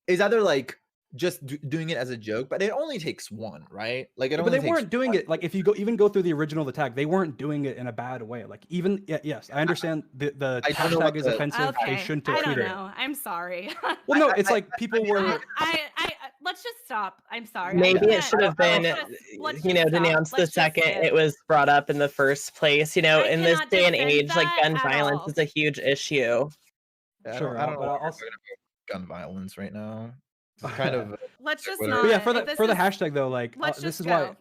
Is either like just doing it as a joke, but it only takes one, right? Like it But only they takes weren't doing it like if you go through the original tag, they weren't doing it in a bad way. Like even yes, I understand the I don't know hashtag what is the- offensive. They Okay, shouldn't have I don't tweeted it. know. I'm sorry. Well, no, it's like people were. Let's just stop. I'm sorry. Maybe I it can't- should have been, let's you just know, stop. denounced the Let's just second skip. it was brought up in the first place. You know, I in this cannot day and defend age, like that gun at violence all. is a huge issue. Sure, I don't know but why we're also- talking about gun violence right now. It's kind of Let's just whatever. not. But yeah, for this the is- hashtag though, like Let's this just is go. why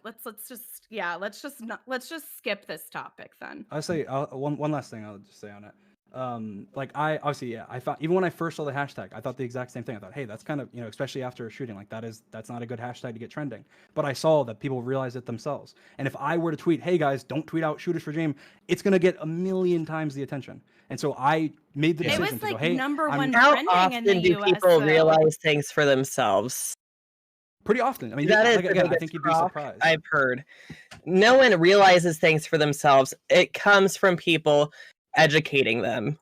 Let's just skip this topic then. I'll say one last thing I'll just say on it. Like I obviously I thought even when I first saw the hashtag, I thought the exact same thing. I thought, hey, that's kind of, you know, especially after a shooting, like that's not a good hashtag to get trending. But I saw that people realized it themselves. And if I were to tweet, hey guys, don't tweet out shooters regime, it's gonna get a million times the attention. And so I made the It decision was to go, like hey, number I'm- one How trending in often the do US. people though. realize things for themselves? pretty often. I mean, That is like, the again, I biggest think you'd be crock surprised. I've heard. No one realizes things for themselves. It comes from people educating them.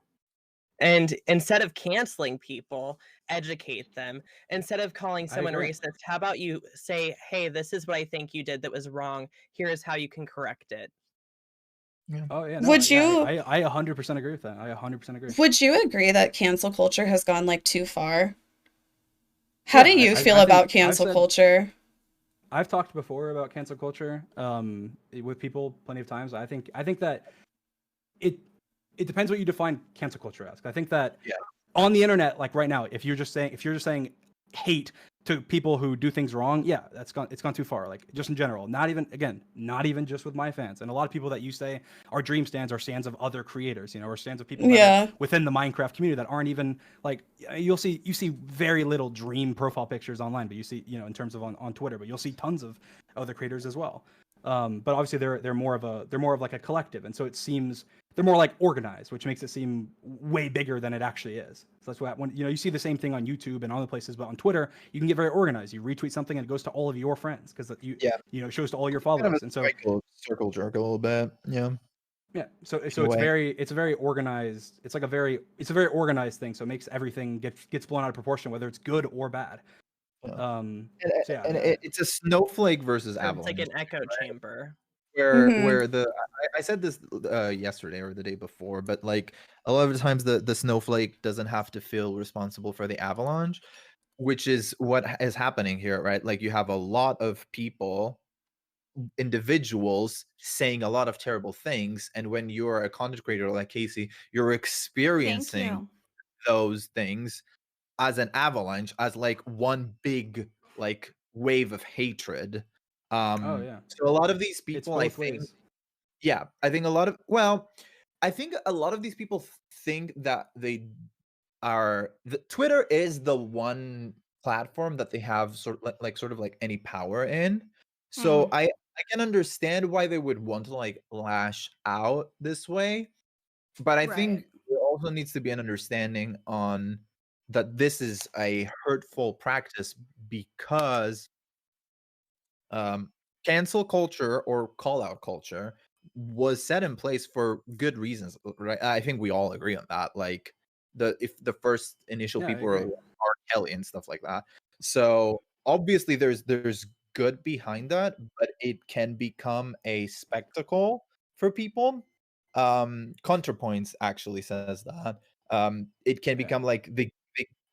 And instead of canceling people, educate them. Instead of calling someone agree. racist, how about you say, hey, this is what I think you did that was wrong. Here's how you can correct it. Oh yeah. No, Would you- I 100% agree with that. I 100% agree. Would you agree that cancel culture has gone like too far? How do Yeah, you I feel think about I've cancel said- culture? I've talked before about cancel culture with people plenty of times. I think that it depends what you define cancel culture as. I think that on the internet, like right now, if you're just saying hate to people who do things wrong, yeah, it's gone too far. Like just in general, not even just with my fans, and a lot of people that you say are dream stands are stands of other creators, you know, or stands of people that are within the Minecraft community that aren't even like you see very little dream profile pictures online, but you see, you know, in terms of on Twitter, but you'll see tons of other creators as well. But obviously they're more of like a collective, and so it seems they're more like organized, which makes it seem way bigger than it actually is. So that's why when you see the same thing on YouTube and other places, but on Twitter you can get very organized. You retweet something and it goes to all of your friends because it shows to all your followers, kind of and so circle jerk a little bit. Yeah. So it's a very organized. It's a very organized thing. So it makes everything gets blown out of proportion, whether it's good or bad. It's a snowflake versus avalanche. It's like an echo chamber. Where I said this yesterday or the day before, but like a lot of the times the snowflake doesn't have to feel responsible for the avalanche, which is what is happening here, right? Like you have a lot of people, individuals saying a lot of terrible things, and when you're a content creator like Kacey, you're experiencing those things as an avalanche, as like one big like wave of hatred. So a lot of these people, I think, I think a lot of these people think that Twitter is the one platform that they have sort of like any power in. So I can understand why they would want to like lash out this way, but I think there also needs to be an understanding on that this is a hurtful practice because cancel culture or call out culture was set in place for good reasons, right? I think we all agree on that. Like if the first initial people are R. Kelly and stuff like that. So obviously there's good behind that, but it can become a spectacle for people. ContraPoints actually says that it can become like the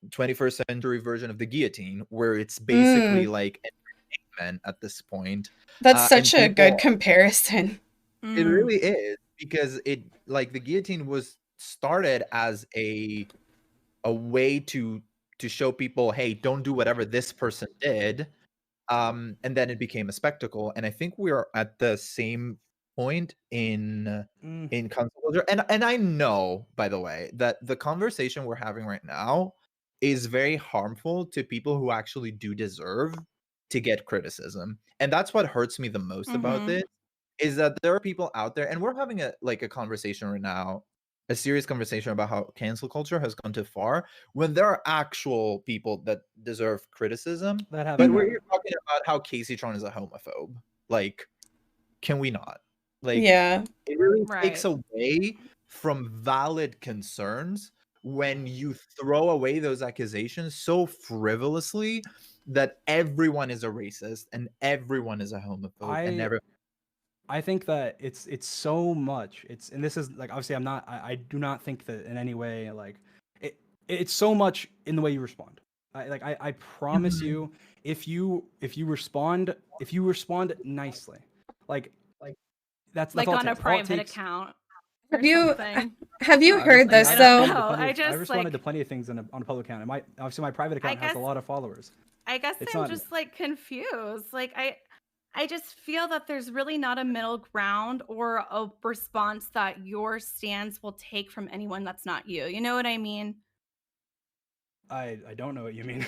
21st century version of the guillotine, where it's basically like entertainment at this point. That's such a good comparison. It really is, because it like the guillotine was started as a way to show people, hey, don't do whatever this person did, and then it became a spectacle. And I think we are at the same point in cancel culture. And I know, by the way, that the conversation we're having right now is very harmful to people who actually do deserve to get criticism. And that's what hurts me the most about this, is that there are people out there, and we're having a conversation right now, a serious conversation about how cancel culture has gone too far, when there are actual people that deserve criticism. But we're here talking about how Kaceytron is a homophobe. Like, can we not? Like, it really takes away from valid concerns when you throw away those accusations so frivolously that everyone is a racist and everyone is a homophobe and I think that it's so much. And this is like, obviously I do not think that in any way like it's so much in the way you respond. I promise you, if you respond nicely, like that's like all it on a takes. All it private takes. account or Have you something. have you No, heard this I though? don't know. I responded to like, plenty of things on a public account. And obviously my private account has a guess- lot of followers. I guess It's I'm not- just like confused. Like I just feel that there's really not a middle ground or a response that your stance will take from anyone that's not you. You know what I mean? I don't know what you mean.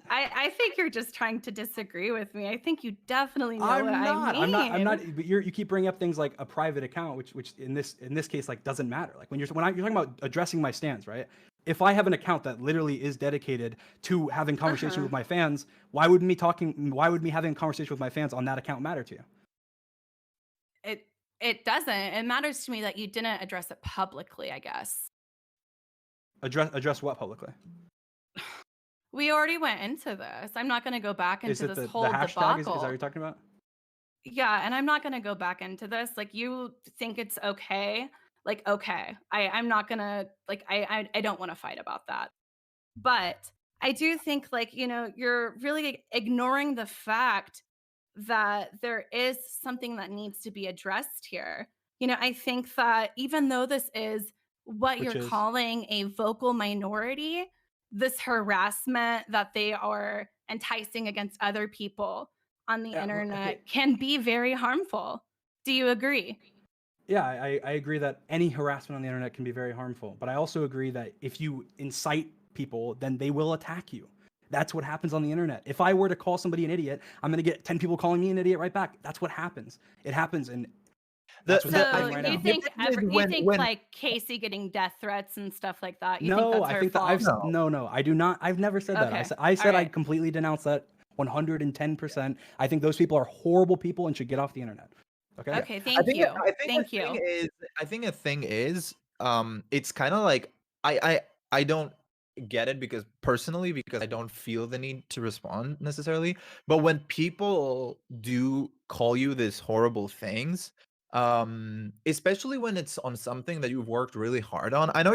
I think you're just trying to disagree with me. I think you definitely know what I mean. I'm not. But you keep bringing up things like a private account, which in this case like doesn't matter. Like when you're talking about addressing my stance, right? If I have an account that literally is dedicated to having conversation with my fans, why would me having a conversation with my fans on that account matter to you? It doesn't. It matters to me that you didn't address it publicly, I guess. Address what publicly? We already went into this. I'm not going to go back into Is it this the whole hashtag? debacle. Is that what you're talking about? Yeah, and I'm not going to go back into this. Like, you think it's okay? Like, okay. I'm not going to, like, I don't want to fight about that. But I do think, like, you know, you're really ignoring the fact that there is something that needs to be addressed here. You know, I think that even though this is what Which you're is? calling a vocal minority, this harassment that they are enticing against other people on the Yeah, well, internet okay. can be very harmful. Do you agree? Yeah, I agree that any harassment on the internet can be very harmful. But I also agree that if you incite people, then they will attack you. That's what happens on the internet. If I were to call somebody an idiot, I'm going to get 10 people calling me an idiot right back. That's what happens. It happens, and that's what's happening right you now. think like Kacey getting death threats and stuff like that? You think No, that's I her think fault? that no, I do not. I've never said that. Okay, I said I alright. completely denounce that 110%. I think those people are horrible people and should get off the internet. Okay. Okay, thank you. Thank you. I think a thing is, it's kind of like I don't get it because I don't feel the need to respond necessarily. But when people do call you these horrible things, especially when it's on something that you've worked really hard on. I know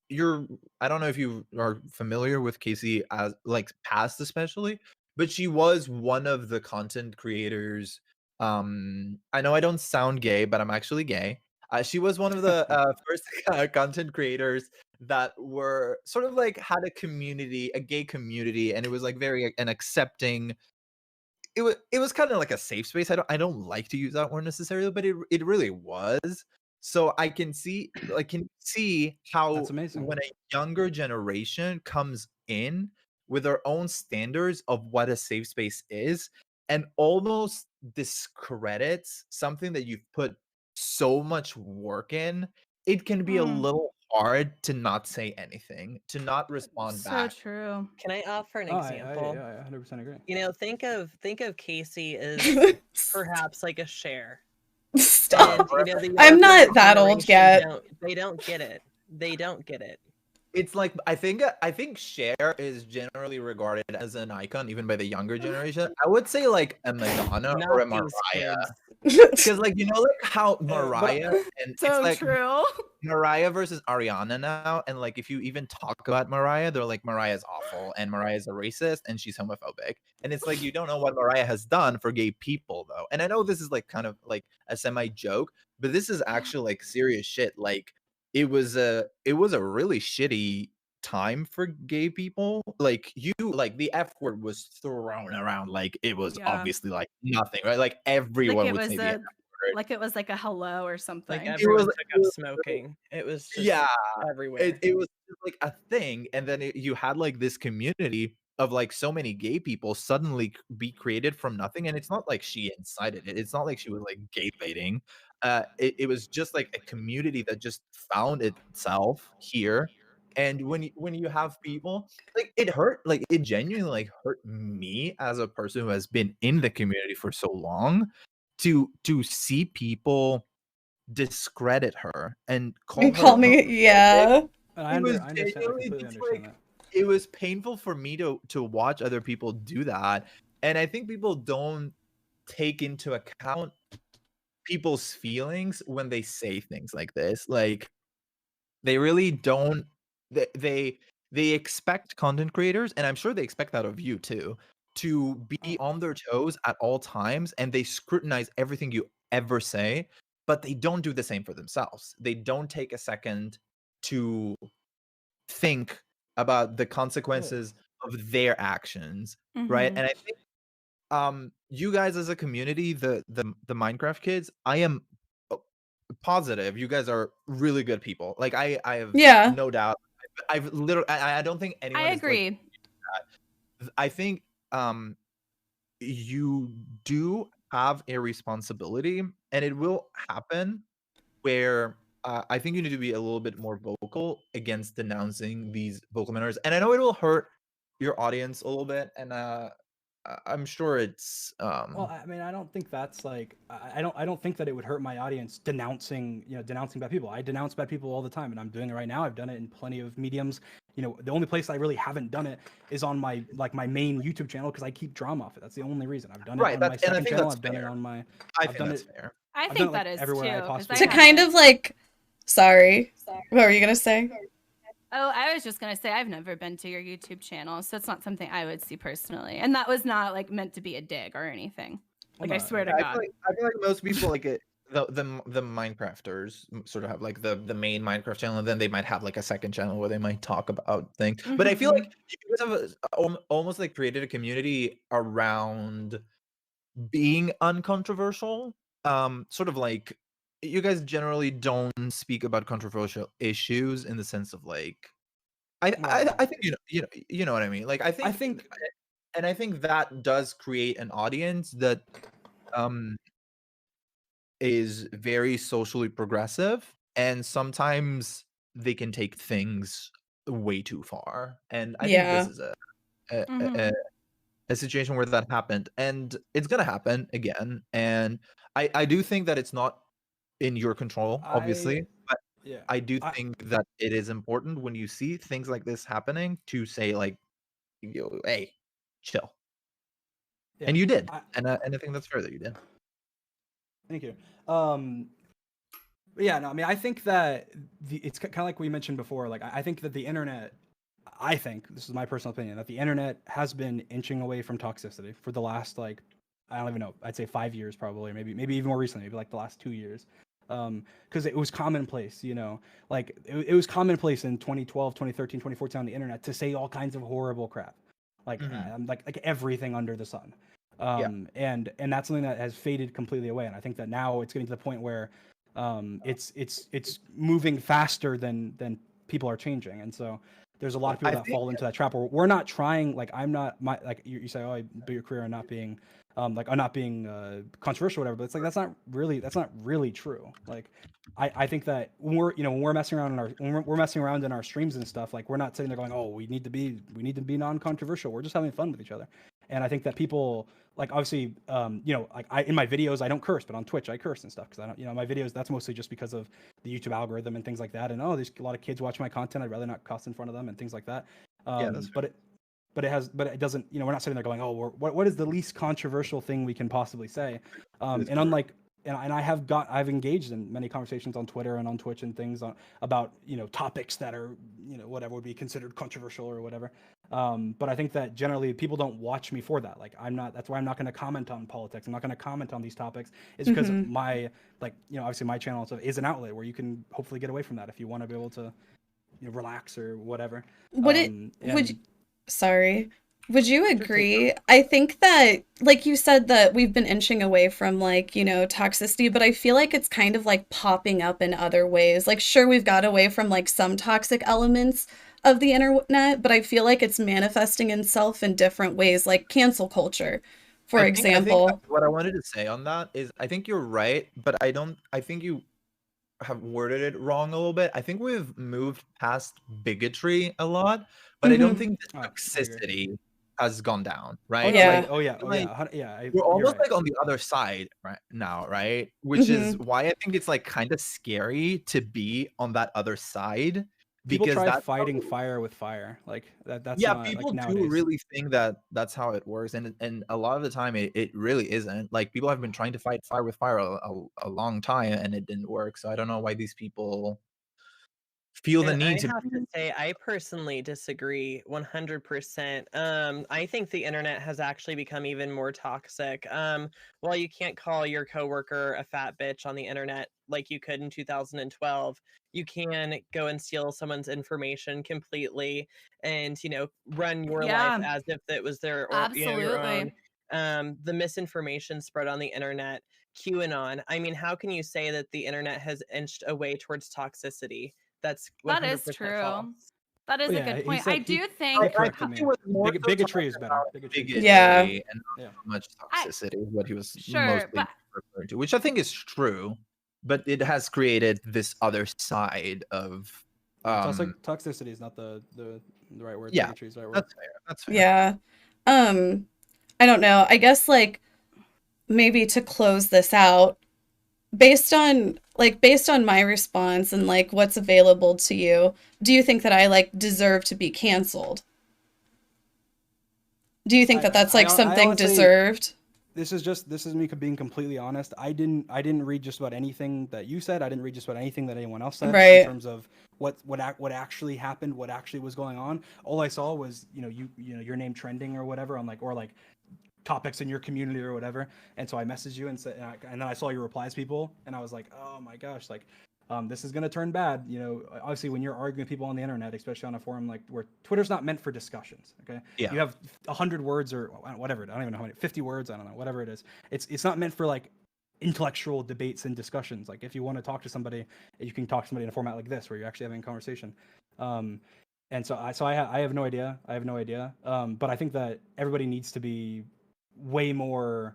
you're I don't know if you are familiar with Kacey as like past especially, but she was one of the content creators. I know I don't sound gay, but I'm actually gay. She was one of the first content creators that were sort of like had a gay community, and it was like very an accepting. It was kind of like a safe space. I don't like to use that word necessarily, but it really was. So I can see how That's amazing. when a younger generation comes in with their own standards of what a safe space is and almost discredits something that you've put so much work in, it can be a little hard to not say anything, to not respond So back. true. Can I offer an example? I 100% agree. You know, think of Kacey as perhaps like a Cher. Stop. And, you know, the I'm younger not that old yet. They don't get it. They don't get it. It's like I think Cher is generally regarded as an icon even by the younger generation. I would say like a Madonna or a Not these Mariah. kids. Because like like how Mariah and So it's like true. Mariah versus Ariana now, and like if you even talk about Mariah, they're like Mariah's awful and Mariah's a racist and she's homophobic. And it's like you don't know what Mariah has done for gay people though. And I know this is like kind of like a semi joke, but this is actually like serious shit. Like it was a really shitty time for gay people. Like the F word was thrown around like it was Yeah. obviously like nothing, right? Like everyone Like it would was say the F word. like it was like a hello or something. Like everyone was- took up smoking. It was just everywhere. it was just like a thing, and then you had like this community of like so many gay people suddenly be created from nothing, and it's not like she incited it. It's not like she was like gay baiting. It was just like a community that just found itself here. And when you have people like it genuinely like hurt me as a person who has been in the community for so long to see people discredit her and call And call her me, yeah. I It was understand. I genuinely completely just understand like that. it was painful for me to watch other people do that, and I think people don't take into account people's feelings when they say things like this. Like they really don't. They expect content creators, and I'm sure they expect that of you too, to be on their toes at all times, and they scrutinize everything you ever say, but they don't do the same for themselves. They don't take a second to think about the consequences of their actions, right? Mhm. And I think you guys as a community, the Minecraft kids, I am positive you guys are really good people. Like I have Yeah. no doubt. I've literally I don't think I anyone is like agree. that. I think you do have a responsibility, and it will happen where I think you need to be a little bit more vocal against denouncing these vocal minorities. And I know it will hurt your audience a little bit, and I'm sure it's Well, I mean, I don't think that's like I don't think that it would hurt my audience denouncing bad people. I denounce bad people all the time, and I'm doing it right now. I've done it in plenty of mediums. The only place I really haven't done it is on my main YouTube channel, because I keep drama off it. That's the only reason. I've done it right. on my That's and I second think channel. that's I've done it fair. on my. I I've think done that's it. fair. I I've done think it, that like, is everywhere I too. 'Cause possibly I To can. kind of haven't. like, sorry, what were you gonna say? Oh, I was just gonna say I've never been to your YouTube channel, so it's not something I would see personally, and that was not like meant to be a dig or anything. Well, Like I no, swear to I God. feel like most people like it. The Minecrafters sort of have like the main Minecraft channel, and then they might have like a second channel where they might talk about things. But I feel Mhm. like you guys have almost like created a community around being uncontroversial. Sort of like you guys generally don't speak about controversial issues in the sense of like I think you know what I mean. Like I think and I think that does create an audience that um is very socially progressive, and sometimes they can take things way too far. And I think this Yeah. is a, Mhm. a, a situation where that happened, and it's gonna happen again. And I do think that it's not in your control, I obviously, but yeah. I do think that it is important when you see things like this happening to say like, hey, chill. Yeah. And you did, I, and I think that's fair that you did. Thank you. But yeah, no, I mean, I think that it's kind of like we mentioned before. Like, I think that the internet, I think this is my personal opinion, that the internet has been inching away from toxicity for the last, like, I don't even know, I'd say 5 years probably, maybe even more recently, maybe like the last 2 years. Because it was commonplace, like it was commonplace in 2012, 2013, 2014 on the internet to say all kinds of horrible crap, like like everything under the sun. Yeah. And that's something that has faded completely away. And I think that now it's getting to the point where it's moving faster than people are changing. And so there's a lot of people that fall into that trap where we're not trying, like I'm not like you say, oh, I built your career on not being like I'm not being controversial or whatever, but it's like that's not really true. Like I think that when we're messing around in our when we're messing around in our streams and stuff, like we're not sitting there going, oh, we need to be non-controversial. We're just having fun with each other. And I think that people, like, obviously, like in my videos I don't curse, but on Twitch I curse and stuff because I don't, my videos, that's mostly just because of the YouTube algorithm and things like that. And there's a lot of kids watching my content. I'd rather not cuss in front of them and things like that. Yeah, that's fair. But it doesn't, we're not sitting there going, oh, what is the least controversial thing we can possibly say? And unlike, and I've engaged in many conversations on Twitter and on Twitch and things about, topics that are, whatever would be considered controversial or whatever. But I think that generally people don't watch me for that. Like that's why I'm not going to comment on politics. I'm not going to comment on these topics. It's because my, obviously my channel is an outlet where you can hopefully get away from that if you want to be able to, relax or whatever. Sorry. Would you agree? I think that, like you said, that we've been inching away from toxicity, but I feel like it's kind of like popping up in other ways. Like, sure, we've got away from like some toxic elements of the internet, but I feel like it's manifesting itself in different ways, like cancel culture, for example. I think what I wanted to say on that is I think you're right, but I think you have worded it wrong a little bit. I think we've moved past bigotry a lot, but I don't think the toxicity has gone down, right? We're almost like on the other side right now, right? Which is why I think it's like kind of scary to be on that other side, People because try that's fighting fire with fire. Like that's yeah, not people like do nowadays. really think that that's how it works, and a lot of the time it really isn't. Like people have been trying to fight fire with fire a long time, and it didn't work. So I don't know why these people feel the And I need to. have to say, I personally disagree 100%. I think the internet has actually become even more toxic. While you can't call your coworker a fat bitch on the internet like you could in 2012, you can go and steal someone's information completely and, run your life as if it was their or your own. Absolutely. The misinformation spread on the internet, QAnon. I mean, how can you say that the internet has inched away towards toxicity? That's That is 100% true. false. That is Well, a yeah, good he point. said I he- do He think corrected me. Bigotry is better. Bigotry. Bigotry Yeah. and not so much toxicity is what he was mostly but referring to, which I think is true, but it has created this other side of Toxicity is not the right word. yeah, Bigotry is the right word. that's fair. That's fair. Yeah. I don't know. I guess like maybe to close this out, based on my response and like what's available to you, do you think that I like deserve to be canceled? Do you think that that's like something honestly, deserved? This is me being completely honest. I didn't read just about anything that you said. I didn't read just about anything that anyone else said Right. in terms of what actually happened, what actually was going on. All I saw was your name trending or whatever on like topics in your community or whatever. And so I messaged you and said, and then I saw your replies, people, and I was like, oh my gosh, like this is gonna turn bad. Obviously when you're arguing with people on the internet, especially on a forum like where Twitter's not meant for discussions. Okay. Yeah. You have 100 words or whatever. I don't even know how many. 50 words. I don't know. Whatever it is. It's not meant for like intellectual debates and discussions. Like if you want to talk to somebody, you can talk to somebody in a format like this where you're actually having a conversation. And so I have no idea. But I think that everybody needs to be way more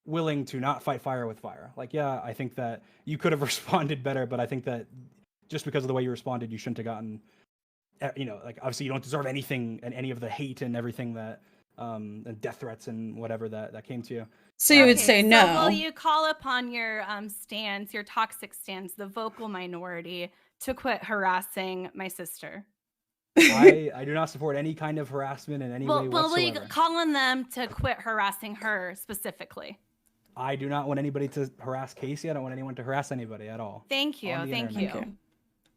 willing to not fight fire with fire. Like, yeah, I think that you could have responded better, but I think that just because of the way you responded, you shouldn't have gotten, like obviously you don't deserve anything and any of the hate and everything that, and death threats and whatever that came to you. So you would say no. So will you call upon your stands, your toxic stands, the vocal minority, to quit harassing my sister? I do not support any kind of harassment in any way will you whatsoever. call on them to quit harassing her specifically? I do not want anybody to harass Kacey. I don't want anyone to harass anybody at all. Thank you. Thank you.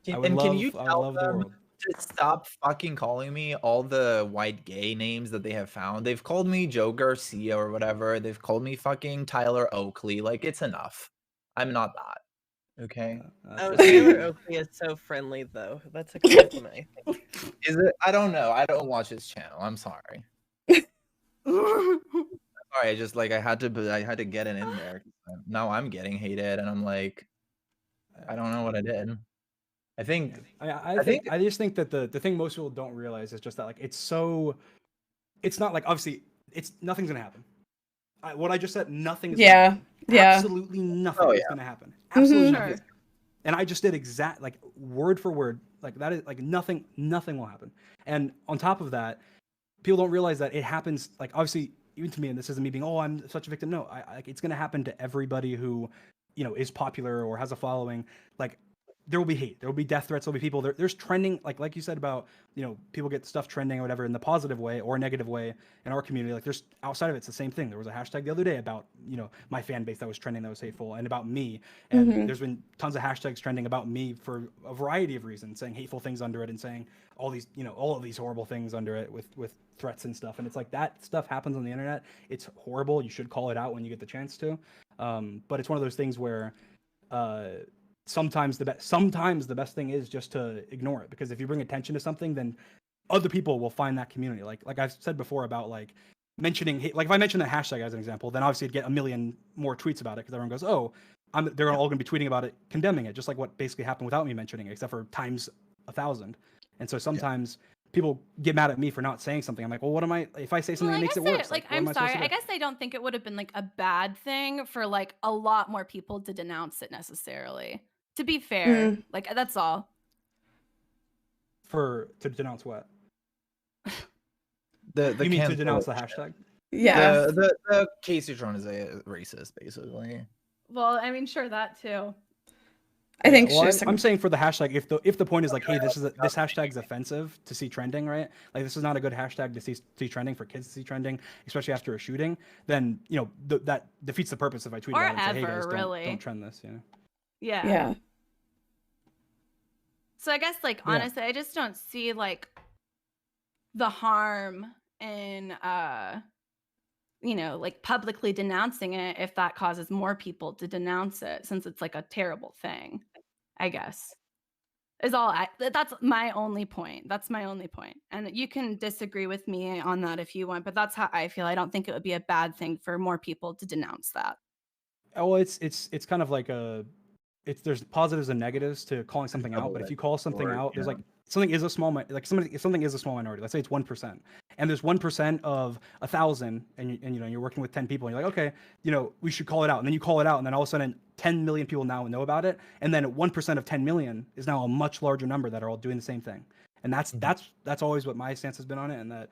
Can you tell them to stop fucking calling me all the white gay names that they have found? They've called me Joe Garcia or whatever. They've called me fucking Tyler Oakley. Like, it's enough. I'm not that. Okay. Taylor Oakley is so friendly, though. That's a compliment, I think. Is it? I don't know. I don't watch his channel. I'm sorry. Sorry, I just like I had to get it in there. Now I'm getting hated, and I'm like, I don't know what I did. I think I just think that the thing most people don't realize is just that like it's not like obviously nothing's gonna happen. What I just said, nothing is gonna happen. Absolutely nothing is gonna happen. Absolutely nothing. And I just did exact like word for word, like that is like nothing will happen. And on top of that, people don't realize that it happens like obviously even to me, and this isn't me being I'm such a victim. No, it's gonna happen to everybody who is popular or has a following. Like there will be hate, there will be death threats, there'll be people there's trending like you said about people get stuff trending or whatever in the positive way or negative way in our community. Like there's outside of it's the same thing. There was a hashtag the other day about my fan base that was trending that was hateful and about me, and there's been tons of hashtags trending about me for a variety of reasons, saying hateful things under it and saying all these all of these horrible things under it with threats and stuff. And it's like that stuff happens on the internet. It's horrible. You should call it out when you get the chance to, but it's one of those things where sometimes the best thing is just to ignore it, because if you bring attention to something, then other people will find that community. Like I've said before about like mentioning hate, like if I mention that hashtag as an example, then obviously I'd get a million more tweets about it because everyone goes, oh, they're all going to be tweeting about it, condemning it, just like what basically happened without me mentioning it, except for times 1,000. And so sometimes people get mad at me for not saying something. I'm like, well, what am I? If I say something that makes it worse, like I'm sorry. I guess I don't think it would have been like a bad thing for like a lot more people to denounce it necessarily. To be fair, like that's all. To denounce what? You mean to denounce the hashtag? Yeah. The Kaceytron is a racist, basically. Well, I mean, sure, that too. I think well, she's. I'm saying for the hashtag, if the point is like, hey, this hashtag is offensive to see trending, right? Like this is not a good hashtag to see trending for kids to see trending, especially after a shooting. Then that defeats the purpose if I tweet Or about it and say, hey ever, guys, really. don't trend this. Yeah. So I guess like honestly, I just don't see like the harm in like publicly denouncing it if that causes more people to denounce it, since it's like a terrible thing, I guess. That's my only point. That's my only point. And you can disagree with me on that if you want, but that's how I feel. I don't think it would be a bad thing for more people to denounce that. Well, it's kind of like there's positives and negatives to calling something out, but if you call something out, there's like something is a small if something is a small minority, let's say it's 1%, and there's 1% of 1,000, and you're working with 10 people, and you're like, okay, we should call it out, and then you call it out, and then all of a sudden 10 million people now know about it, and then 1% of 10 million is now a much larger number that are all doing the same thing. And that's always what my stance has been on it. And that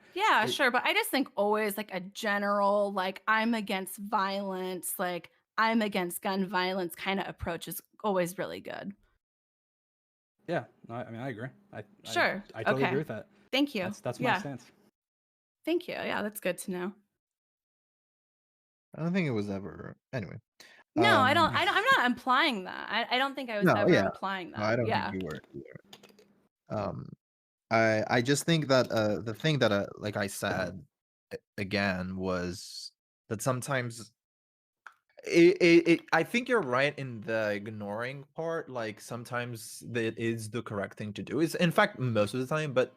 sure, but I just think always like a general, like, I'm against violence, like I'm against gun violence kind of approach is always really good. Yeah, I mean, I agree. I totally agree with that. Thank you. That's my stance. Thank you. Yeah, that's good to know. I don't think it was ever. Anyway. No, I don't. I'm not implying that. I don't think I was ever implying that. No, I don't think you were. I just think that the thing that like I said again was that sometimes I think you're right in the ignoring part. Like sometimes that is the correct thing to do. Is in fact most of the time, but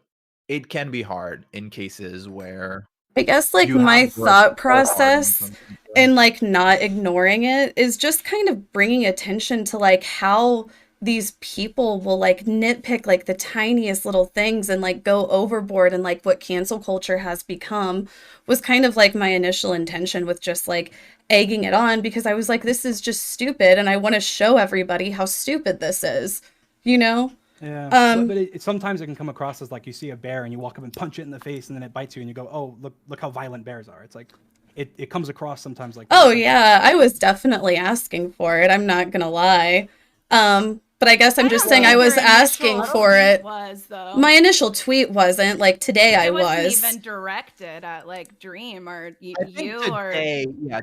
it can be hard in cases where I guess like my thought process in like not ignoring it is just kind of bringing attention to like how these people will like nitpick like the tiniest little things and like go overboard, and like what cancel culture has become was kind of like my initial intention with just like egging it on, because I was like, this is just stupid and I want to show everybody how stupid this is, Yeah, but sometimes it can come across as like you see a bear and you walk up and punch it in the face and then it bites you and you go, oh, look how violent bears are. It's like it comes across sometimes like oh yeah, I was definitely asking for it, I'm not gonna lie. But I guess I'm just saying I was asking for it. My initial tweet wasn't. Like today I was. It wasn't even directed at like Dream or you or.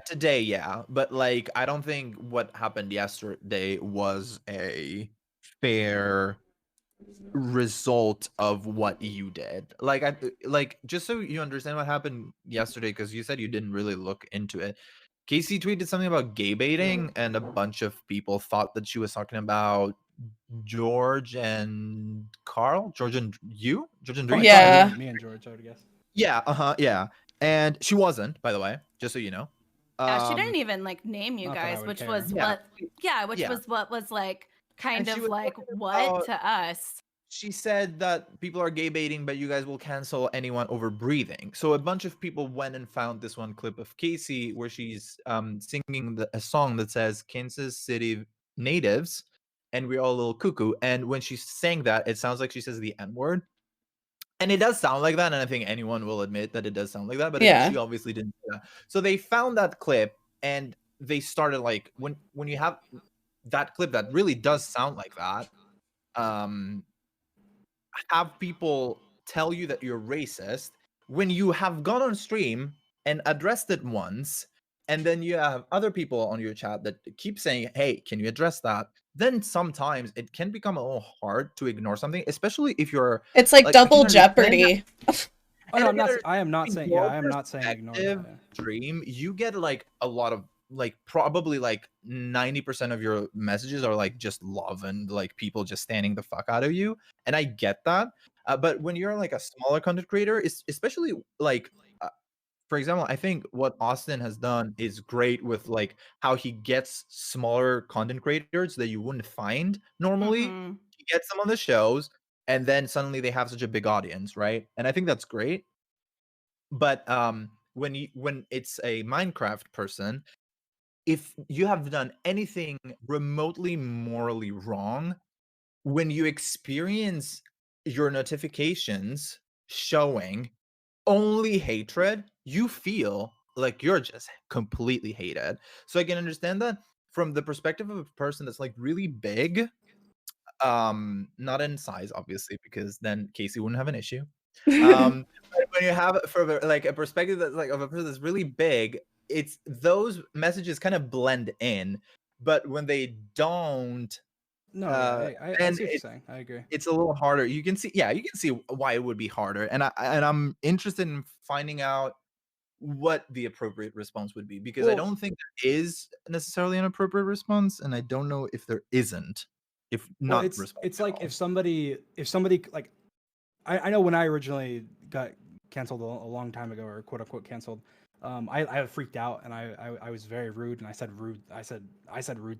Today, yeah. But like, I don't think what happened yesterday was a fair result of what you did. Like just so you understand what happened yesterday, because you said you didn't really look into it. Kacey tweeted something about gay baiting, and a bunch of people thought that she was talking about George and Carl, George and Dream. Yeah, me and George, I would guess. Yeah, and she wasn't, by the way, just so you know. Yeah, she didn't even like name you guys, which was what was like kind of like what to us. She said that people are gay baiting, but you guys will cancel anyone over breathing. So a bunch of people went and found this one clip of Kacey where she's singing a song that says Kansas City natives, and we're all a little cuckoo. And when she sang that, it sounds like she says the N-word. And it does sound like that, and I think anyone will admit that it does sound like that, but she obviously didn't do that. So they found that clip, and they started like, when you have that clip that really does sound like that, have people tell you that you're racist when you have gone on stream and addressed it once, and then you have other people on your chat that keep saying, hey, can you address that? Then sometimes it can become a little hard to ignore something, especially if you're... It's like double jeopardy. I am not saying ignore that. Dream, you get like a lot of like probably like 90% of your messages are like just love and like people just standing the fuck out of you, and I get that, but when you're like a smaller content creator, especially like for example, I think what Austin has done is great with like how he gets smaller content creators that you wouldn't find normally. He gets them on the shows, and then suddenly they have such a big audience, right? And I think that's great. But when it's a Minecraft person, if you have done anything remotely morally wrong, when you experience your notifications showing only hatred, you feel like you're just completely hated. So I can understand that from the perspective of a person that's like really big, Not in size, obviously, because then Kacey wouldn't have an issue. But when you have for like a perspective that's like of a person that's really big, it's those messages kind of blend in, but when they don't, No, yeah, I then see what you're saying. I agree. it's a little harder. You can see why it would be harder, and I'm interested in finding out what the appropriate response would be, because I don't think there is necessarily an appropriate response, and I don't know if there isn't. If not, it's like if somebody like I know when I originally got canceled a long time ago, or quote unquote canceled, I freaked out, and I was very rude, and I said rude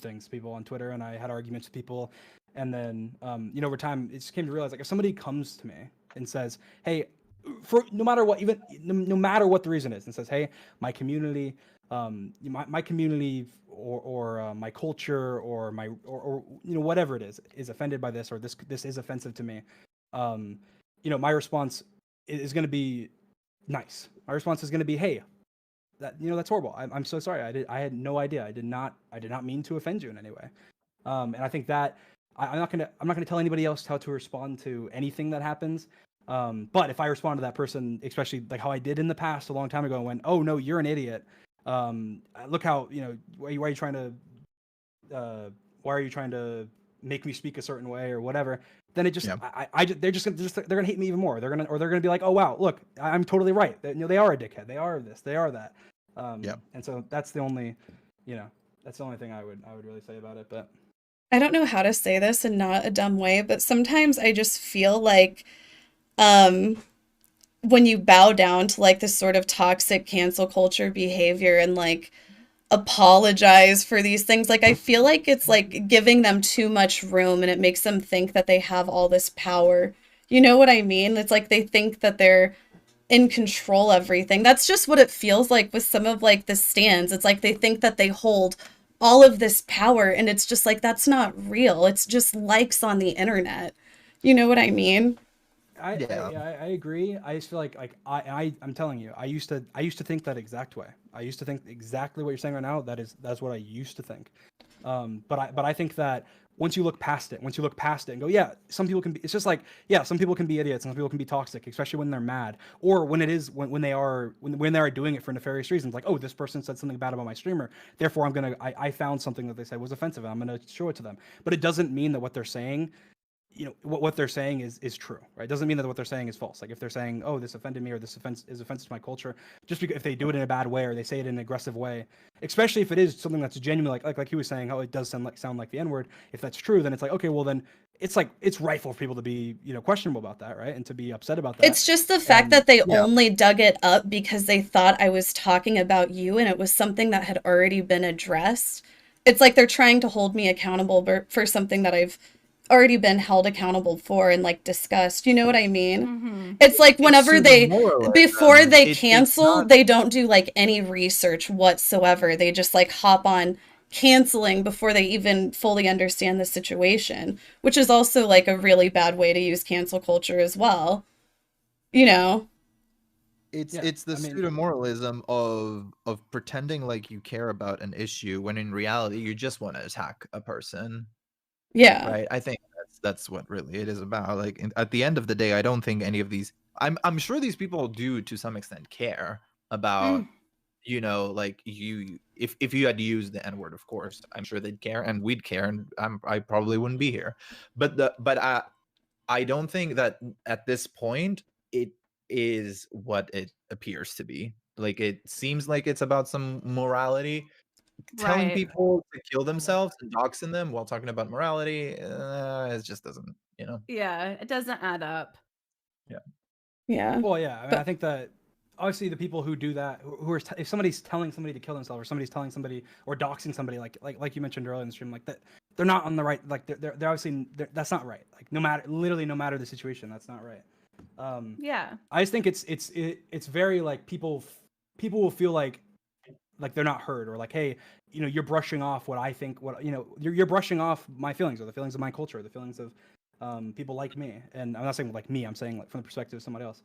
things to people on Twitter, and I had arguments with people, and then over time it just came to realize, like, if somebody comes to me and says, hey, for no matter what, even no matter what the reason is, and says, hey, my community, my community or my culture or my or whatever it is offended by this, or this is offensive to me, my response is going to be nice. My response is going to be, hey, that's horrible. I'm so sorry. I had no idea. I did not mean to offend you in any way. And I think that I'm not gonna tell anybody else how to respond to anything that happens. But if I respond to that person, especially like how I did in the past a long time ago, and went, oh no, you're an idiot. Look how, why are you trying to make me speak a certain way or whatever? Then it just, they're gonna hate me even more. They're gonna be like, oh wow, look, I'm totally right. They are a dickhead. They are this. They are that. And so that's the only, that's the only thing I would really say about it. But I don't know how to say this in not a dumb way, but sometimes I just feel like when you bow down to like this sort of toxic cancel culture behavior and like apologize for these things, like I feel like it's like giving them too much room, and it makes them think that they have all this power. You know what I mean? It's like they think that they're in control of everything. That's just what it feels like with some of like the stands. It's like they think that they hold all of this power, and it's just like, that's not real. It's just likes on the internet. You know what I mean? I agree. I just feel like I'm telling you, I used to think that exact way. I used to think exactly what you're saying right now. That's what I used to think. But I think that once you look past it and go, yeah, some people can be, it's just like, yeah, some people can be idiots and some people can be toxic, especially when they're mad, or when they are doing it for nefarious reasons. Like, oh, this person said something bad about my streamer, therefore I found something that they said was offensive, and I'm gonna show it to them. But it doesn't mean that what they're saying, what they're saying is true, right? It doesn't mean that what they're saying is false. Like if they're saying, oh, this offended me, or this offense is offensive to my culture, just because if they do it in a bad way, or they say it in an aggressive way, especially if it is something that's genuine, like he was saying, oh, it does sound like the N-word. If that's true, then it's like, okay, well then it's like, it's rightful for people to be, questionable about that, right? And to be upset about that. It's just the fact that they only dug it up because they thought I was talking about you, and it was something that had already been addressed. It's like they're trying to hold me accountable for something that I've already been held accountable for and like discussed. You know what I mean? Mm-hmm. It's like whenever before they cancel, they don't do like any research whatsoever. They just like hop on canceling before they even fully understand the situation, which is also like a really bad way to use cancel culture as well. It's the pseudo-moralism of pretending like you care about an issue when in reality you just want to attack a person. Yeah. Right. I think that's what really it is about. Like at the end of the day, I don't think any of these. I'm sure these people do to some extent care about, like you. If you had used the N-word, of course, I'm sure they'd care, and we'd care, and I probably wouldn't be here. But I don't think that at this point it is what it appears to be. Like it seems like it's about some morality. Telling people to kill themselves and doxing them while talking about morality, it just doesn't, Yeah, it doesn't add up. Yeah. Well, yeah. I mean, I think that obviously the people who do that, who are if somebody's telling somebody to kill themselves, or somebody's telling somebody or doxing somebody, like you mentioned earlier in the stream, like that, they're not on the right. Like they're obviously that's not right. Like no matter the situation, that's not right. Yeah. I just think it's very like people will feel like they're not heard, or like, hey, you're brushing off what I think, you're brushing off my feelings, or the feelings of my culture, or the feelings of people like me. And I'm not saying like me, I'm saying like from the perspective of somebody else.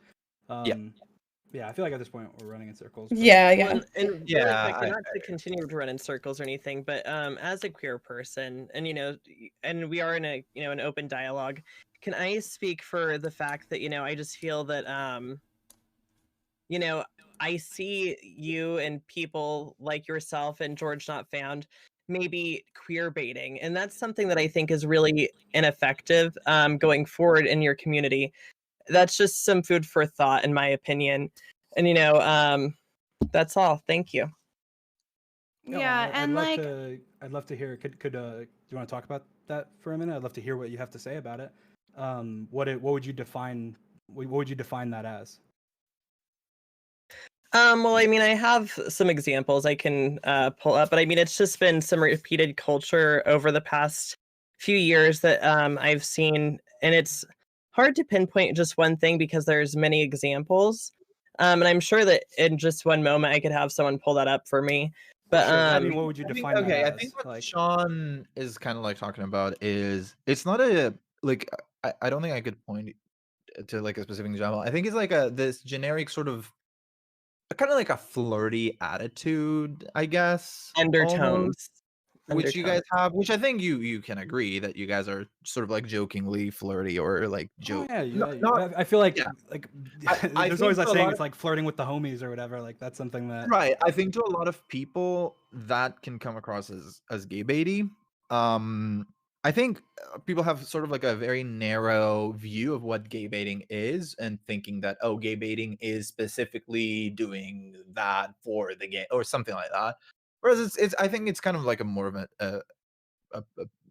Yeah, I feel like at this point we're running in circles. But... Yeah, Well, yeah. and really Yeah, quick, not to continue to run in circles or anything, but as a queer person, and and we are in a an open dialogue, can I speak for the fact that I just feel that I see you and people like yourself and George Not Found maybe queer baiting, and that's something that I think is really ineffective going forward in your community. That's just some food for thought, in my opinion. And that's all. Thank you. Yeah, and like I'd love to hear. Do you want to talk about that for a minute? I'd love to hear what you have to say about it. What would you define? What would you define that as? Well, I mean, I have some examples I can pull up, but I mean, it's just been some repeated culture over the past few years that I've seen, and it's hard to pinpoint just one thing because there's many examples. And I'm sure that in just one moment I could have someone pull that up for me. But sure, I mean, what would you define that as? I think what Sean is kind of like talking about is it's not a like I don't think I could point to like a specific example. I think it's like this generic sort of kind of like a flirty attitude, I guess. Undertones. Which you guys have, which I think you can agree that you guys are sort of like jokingly flirty or like joke. Oh, yeah. I feel like I there's always that think saying it's like flirting with the homies or whatever. Like that's something that right. I think to a lot of people that can come across as gay baity. I think people have sort of like a very narrow view of what gay baiting is and thinking that gay baiting is specifically doing that for the gay or something like that. Whereas it's I think it's kind of like a more of a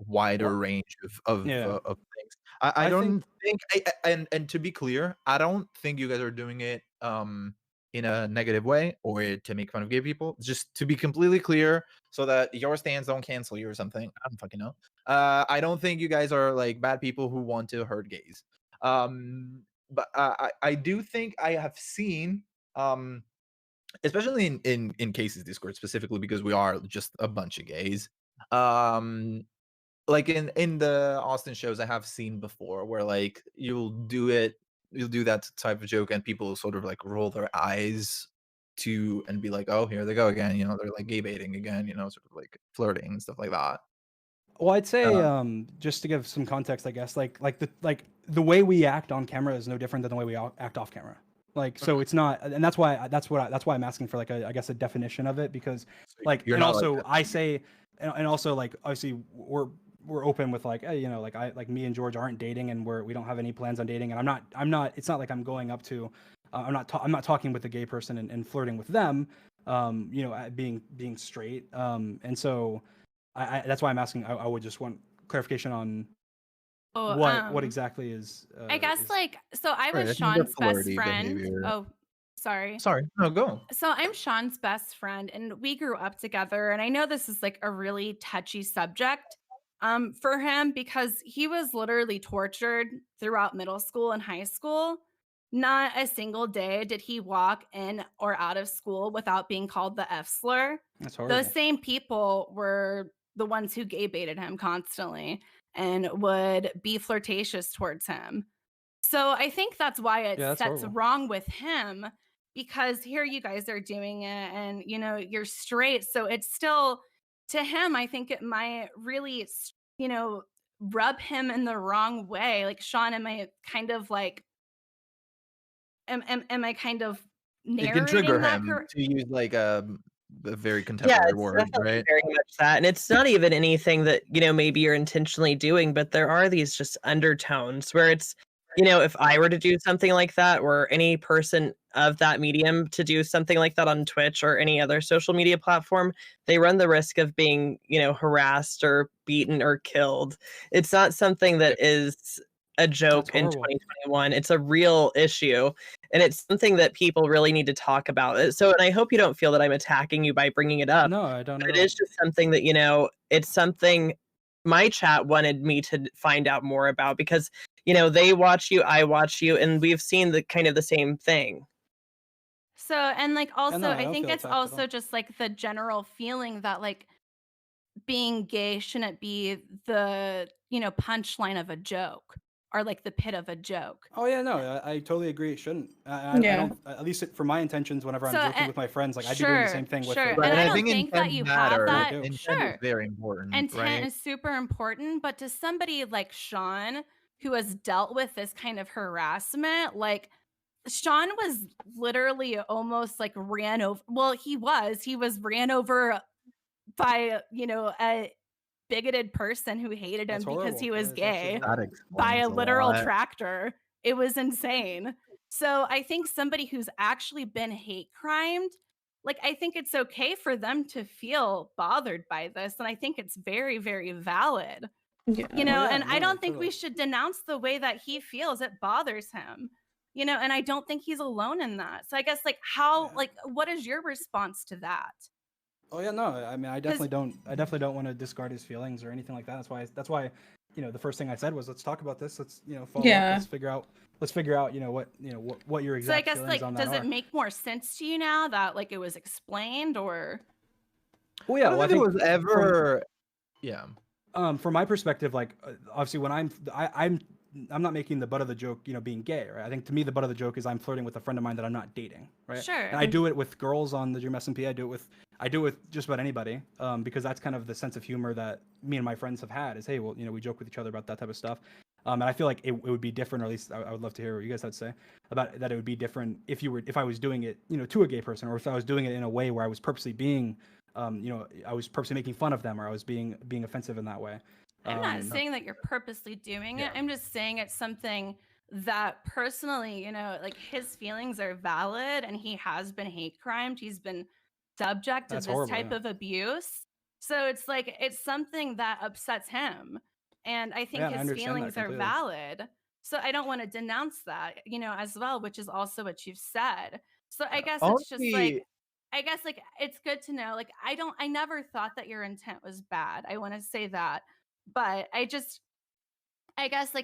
wider range of things. I don't think and to be clear, I don't think you guys are doing it in a negative way or to make fun of gay people. Just to be completely clear, so that your stands don't cancel you or something. I don't fucking know. I don't think you guys are like bad people who want to hurt gays. But I do think I have seen especially in Casey's Discord specifically because we are just a bunch of gays. Like in the Austin shows I have seen before where like you'll do that type of joke and people sort of like roll their eyes and be like, oh, here they go again, they're like gay baiting again, sort of like flirting and stuff like that. Well, I'd say just to give some context, I guess like the way we act on camera is no different than the way we act off camera. Like so it's not, and that's why I'm asking for like I guess a definition of it because like and also like I say and also like obviously we're open with like like me and George aren't dating and we don't have any plans on dating, and I'm not it's not like I'm going up to I'm not talking with a gay person and flirting with them being straight, and so I that's why I'm asking. I would just want clarification on what exactly is I guess so I was Sean's best friend behavior. Oh, sorry no, go. So I'm Sean's best friend and we grew up together, and I know this is like a really touchy subject for him because he was literally tortured throughout middle school and high school. Not a single day did he walk in or out of school without being called the F slur. That's horrible. Those same people were the ones who gay baited him constantly and would be flirtatious towards him. So I think that's why that's wrong with him, because here you guys are doing it and you're straight. So it's still, to him, I think it might really, rub him in the wrong way. Like, Sean, am I kind of like, am I kind of narrating it can trigger that him to use like a very contemporary word, right? Very much that. And it's not even anything that, maybe you're intentionally doing, but there are these just undertones where it's, if I were to do something like that, or any person of that medium to do something like that on Twitch or any other social media platform, they run the risk of being, harassed or beaten or killed. It's not something that is a joke in 2021. It's a real issue, and it's something that people really need to talk about. So, and I hope you don't feel that I'm attacking you by bringing it up. No, I don't know. It is just something that, it's something my chat wanted me to find out more about because, they watch you, I watch you, and we've seen the kind of the same thing. So, and like also, I think it's also just like the general feeling that like being gay shouldn't be the, punchline of a joke. are like the pit of a joke. Oh yeah, no, I totally agree. It shouldn't. I don't. At least for my intentions, whenever I'm joking with my friends, like I'd be doing the same thing with. Sure, Right, and I I don't think think that intent you have matters. that. Intent Sure, is very important, intent right? is super important, but to somebody like Sean, who has dealt with this kind of harassment, like Sean was literally almost like ran over. Well, he was ran over by, you know, a bigoted person who hated him That's because horrible. he was That's absolutely gay That horrible. by explains a a literal lot. tractor. It was insane. So I think somebody who's actually been hate crimed, like I think it's okay for them to feel bothered by this, and I think it's very, very valid. Yeah. You know, Oh, yeah, and I no, don't think totally. we should denounce the way that he feels. It bothers him. You know, and I don't think he's alone in that. So I guess like how like what is your response to that? Oh yeah, no. I mean, I definitely don't want to discard his feelings or anything like that. That's why, you know, the first thing I said was let's talk about this. Let's, you know, follow up. Let's figure out, you know, what your exact So I guess feelings like on that does are. it make more sense to you now that like it was explained or? Well, yeah. I don't Well, I think think it was ever. Yeah. From my perspective, like obviously when I'm not making the butt of the joke, you know, being gay, right? I think to me the butt of the joke is I'm flirting with a friend of mine that I'm not dating, right? Sure. And I do it with girls on the Dream SMP. I do it with just about anybody, because that's kind of the sense of humor that me and my friends have had. Is hey, well, you know, we joke with each other about that type of stuff. And I feel like it would be different, or at least I would love to hear what you guys had to say about that. It would be different if I was doing it, you know, to a gay person, or if I was doing it in a way where I was purposely being, you know, I was purposely making fun of them, or I was being offensive in that way. I'm not saying that you're purposely doing it. I'm just saying it's something that personally, you know, like his feelings are valid and he has been hate crimed. He's been subject to That's this horrible, type yeah. of abuse. So it's like it's something that upsets him. And I think Yeah, I his understand that feelings are completely. valid. So I don't want to denounce that, you know, as well, which is also what you've said. So I guess it's just like I guess like it's good to know. Like I never thought that your intent was bad. I want to say that. But I guess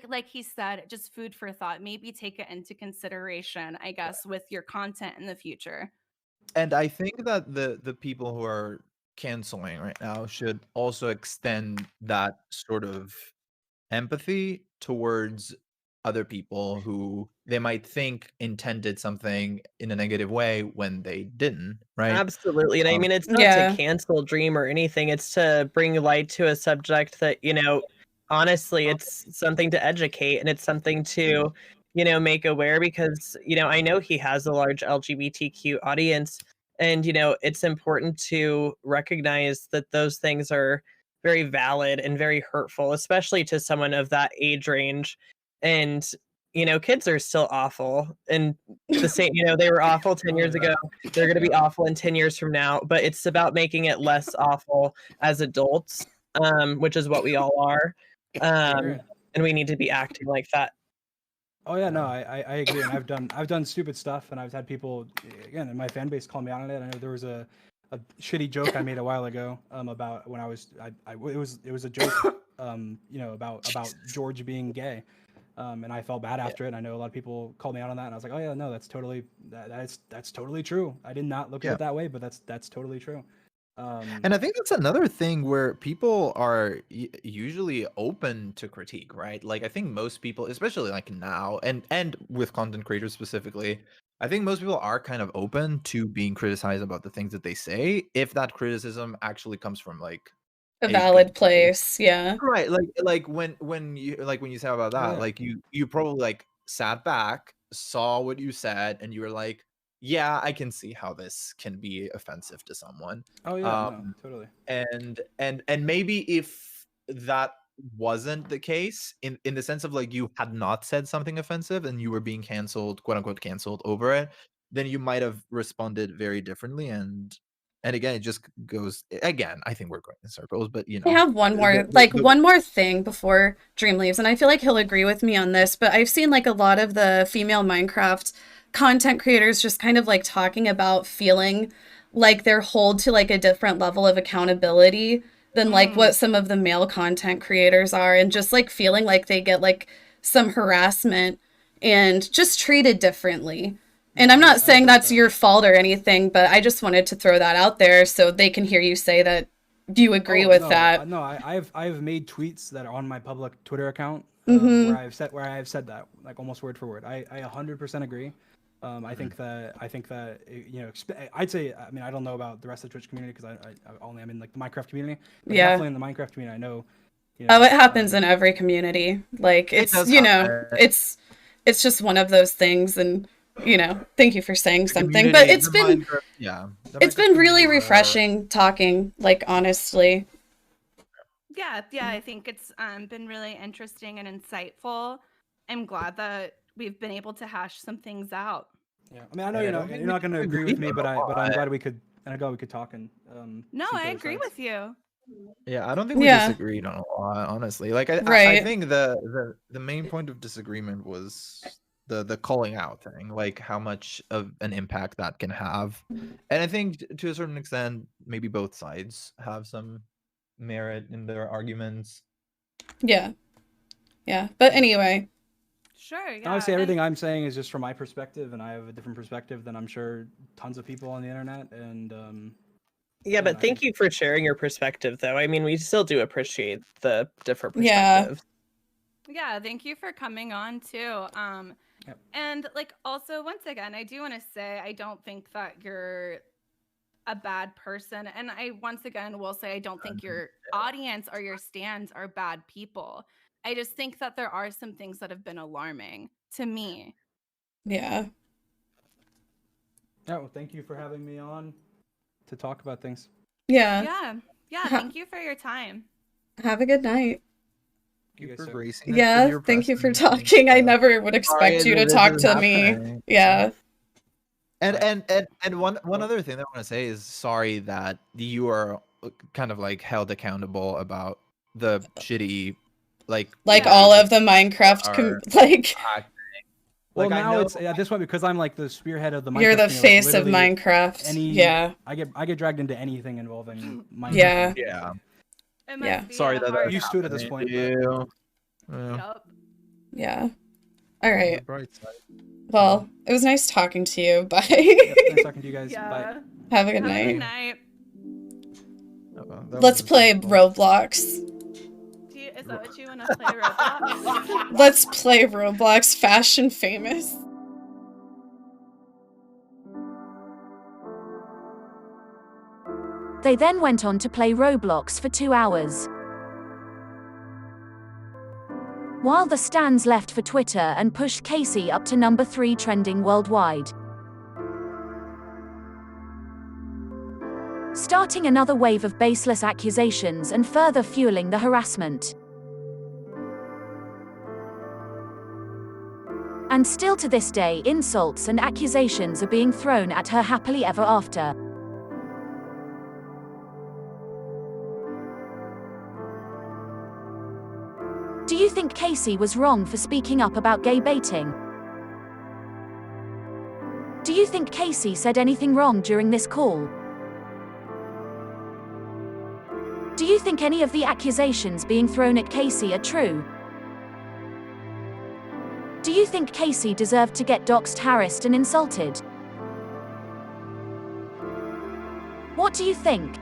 like he said, just food for thought. Maybe take it into consideration, I guess, with your content in the future. And I think that the people who are canceling right now should also extend that sort of empathy towards other people who they might think intended something in a negative way when they didn't, right? Absolutely. And I mean, it's not to cancel Dream or anything. It's to bring light to a subject that, you know, honestly, it's something to educate and it's something to, you know, make aware because, you know, I know he has a large LGBTQ audience and, you know, it's important to recognize that those things are very valid and very hurtful, especially to someone of that age range. And, you know, kids are still awful and the same, you know, they were awful 10 years ago. They're going to be awful in 10 years from now, but it's about making it less awful as adults, which is what we all are. And we need to be acting like that. Oh yeah, no, I agree, and I've done stupid stuff, and I've had people again in my fan base call me out on it. I know there was a shitty joke I made a while ago about when it was a joke you know about George being gay, and I felt bad after it. And I know a lot of people called me out on that, and I was like, oh yeah, no, that's totally that's totally true. I did not look at it that way, but that's totally true. And I think that's another thing where people are usually open to critique, right? Like I think most people, especially like now, and with content creators specifically, I think most people are kind of open to being criticized about the things that they say, if that criticism actually comes from like a valid place. Yeah. Right. Like when you say about that, like you probably like sat back, saw what you said, and you were like, yeah, I can see how this can be offensive to someone. Oh yeah, no, totally. And maybe if that wasn't the case, in the sense of like you had not said something offensive and you were being canceled, quote unquote canceled over it, then you might have responded very differently. And again, it just goes again. I think we're going in circles, but you know, I have one more one more thing before Dream leaves, and I feel like he'll agree with me on this. But I've seen like a lot of the female Minecraft content creators just kind of like talking about feeling like they're held to like a different level of accountability than like what some of the male content creators are, and just like feeling like they get like some harassment and just treated differently. And I'm not saying that's your fault or anything, but I just wanted to throw that out there so they can hear you say that you agree with that. No, I've made tweets that are on my public Twitter account Mhm. where I have said that like almost word for word. I 100% agree. I think that I'd say, I mean, I don't know about the rest of the Twitch community because I only am in like the Minecraft community, but Yeah. definitely in the Minecraft community I know. You know, Oh, it happens in every community. Like It it's does you know, happen. it's just one of those things, and thank you for saying The something. But community, it's the been Minecraft, yeah, the it's Minecraft been really communities are- refreshing talking, like honestly. Yeah, I think it's been really interesting and insightful. I'm glad that we've been able to hash some things out. Yeah, I mean, I know Yeah, I you're don't not think you're we not going to agree with me, agreed but on a I'm lot. glad we could talk and No, see each I other's agree sides. with you. Yeah, I don't think we Yeah. disagreed on a lot, honestly. Like I Right. think the main point of disagreement was the calling out thing, like how much of an impact that can have. And I think to a certain extent, maybe both sides have some merit in their arguments. Yeah. Yeah. But anyway, Sure, yeah. Obviously, and- everything I'm saying is just from my perspective, and I have a different perspective than I'm sure tons of people on the internet. And Yeah, I but thank you for sharing your perspective, though. I mean, we still do appreciate the different Yeah. perspectives. Yeah, thank you for coming on too. Yep. And like also once again, I do want to say I don't think that you're a bad person, and I once again will say I don't think your audience or your stands are bad people. I just think that there are some things that have been alarming to me. yeah. Yeah, well, thank you for having me on to talk about things. Yeah. Yeah, thank you for your time. Have a good night. Thank you guys for too. gracing us Yeah, with your thank you for presence and talking. I stuff. never would expect Sorry you to that talk this to is me. happening. Yeah. And one other thing that I want to say is sorry that you are kind of like held accountable about the shitty Like ways all that of the Minecraft are like acting. Well, Like, I now know- it's at this point because I'm like the spearhead of the Minecraft you're the community, like, face of literally Minecraft. Yeah. I get dragged into anything involving Minecraft. Yeah. Yeah. It Yeah. must be Sorry a that hard that's Used to it at this happening point, to you. Yeah. Yup. Yeah. All On the right. bright side. Well, it was nice talking to you. Bye. Yep, nice talking to you guys. Bye. Yeah. Have a good Have a night. good night. Oh, well, that Let's was play insightful. Roblox. Is that what you want to play, Roblox? Let's play Roblox Fashion Famous. They then went on to play Roblox for 2 hours. While the stans left for Twitter and pushed Kacey up to number 3 trending worldwide. Starting another wave of baseless accusations and further fueling the harassment. And still to this day, insults and accusations are being thrown at her happily ever after. Do you think Kacey was wrong for speaking up about gay baiting? Do you think Kacey said anything wrong during this call? Do you think any of the accusations being thrown at Kacey are true? Do you think Kacey deserved to get doxxed, harassed, and insulted? What do you think?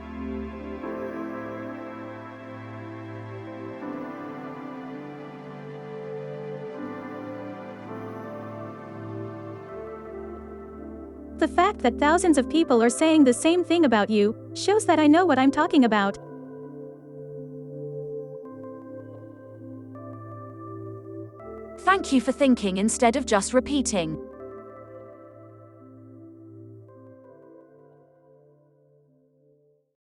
The fact that thousands of people are saying the same thing about you shows that I know what I'm talking about. Thank you for thinking instead of just repeating.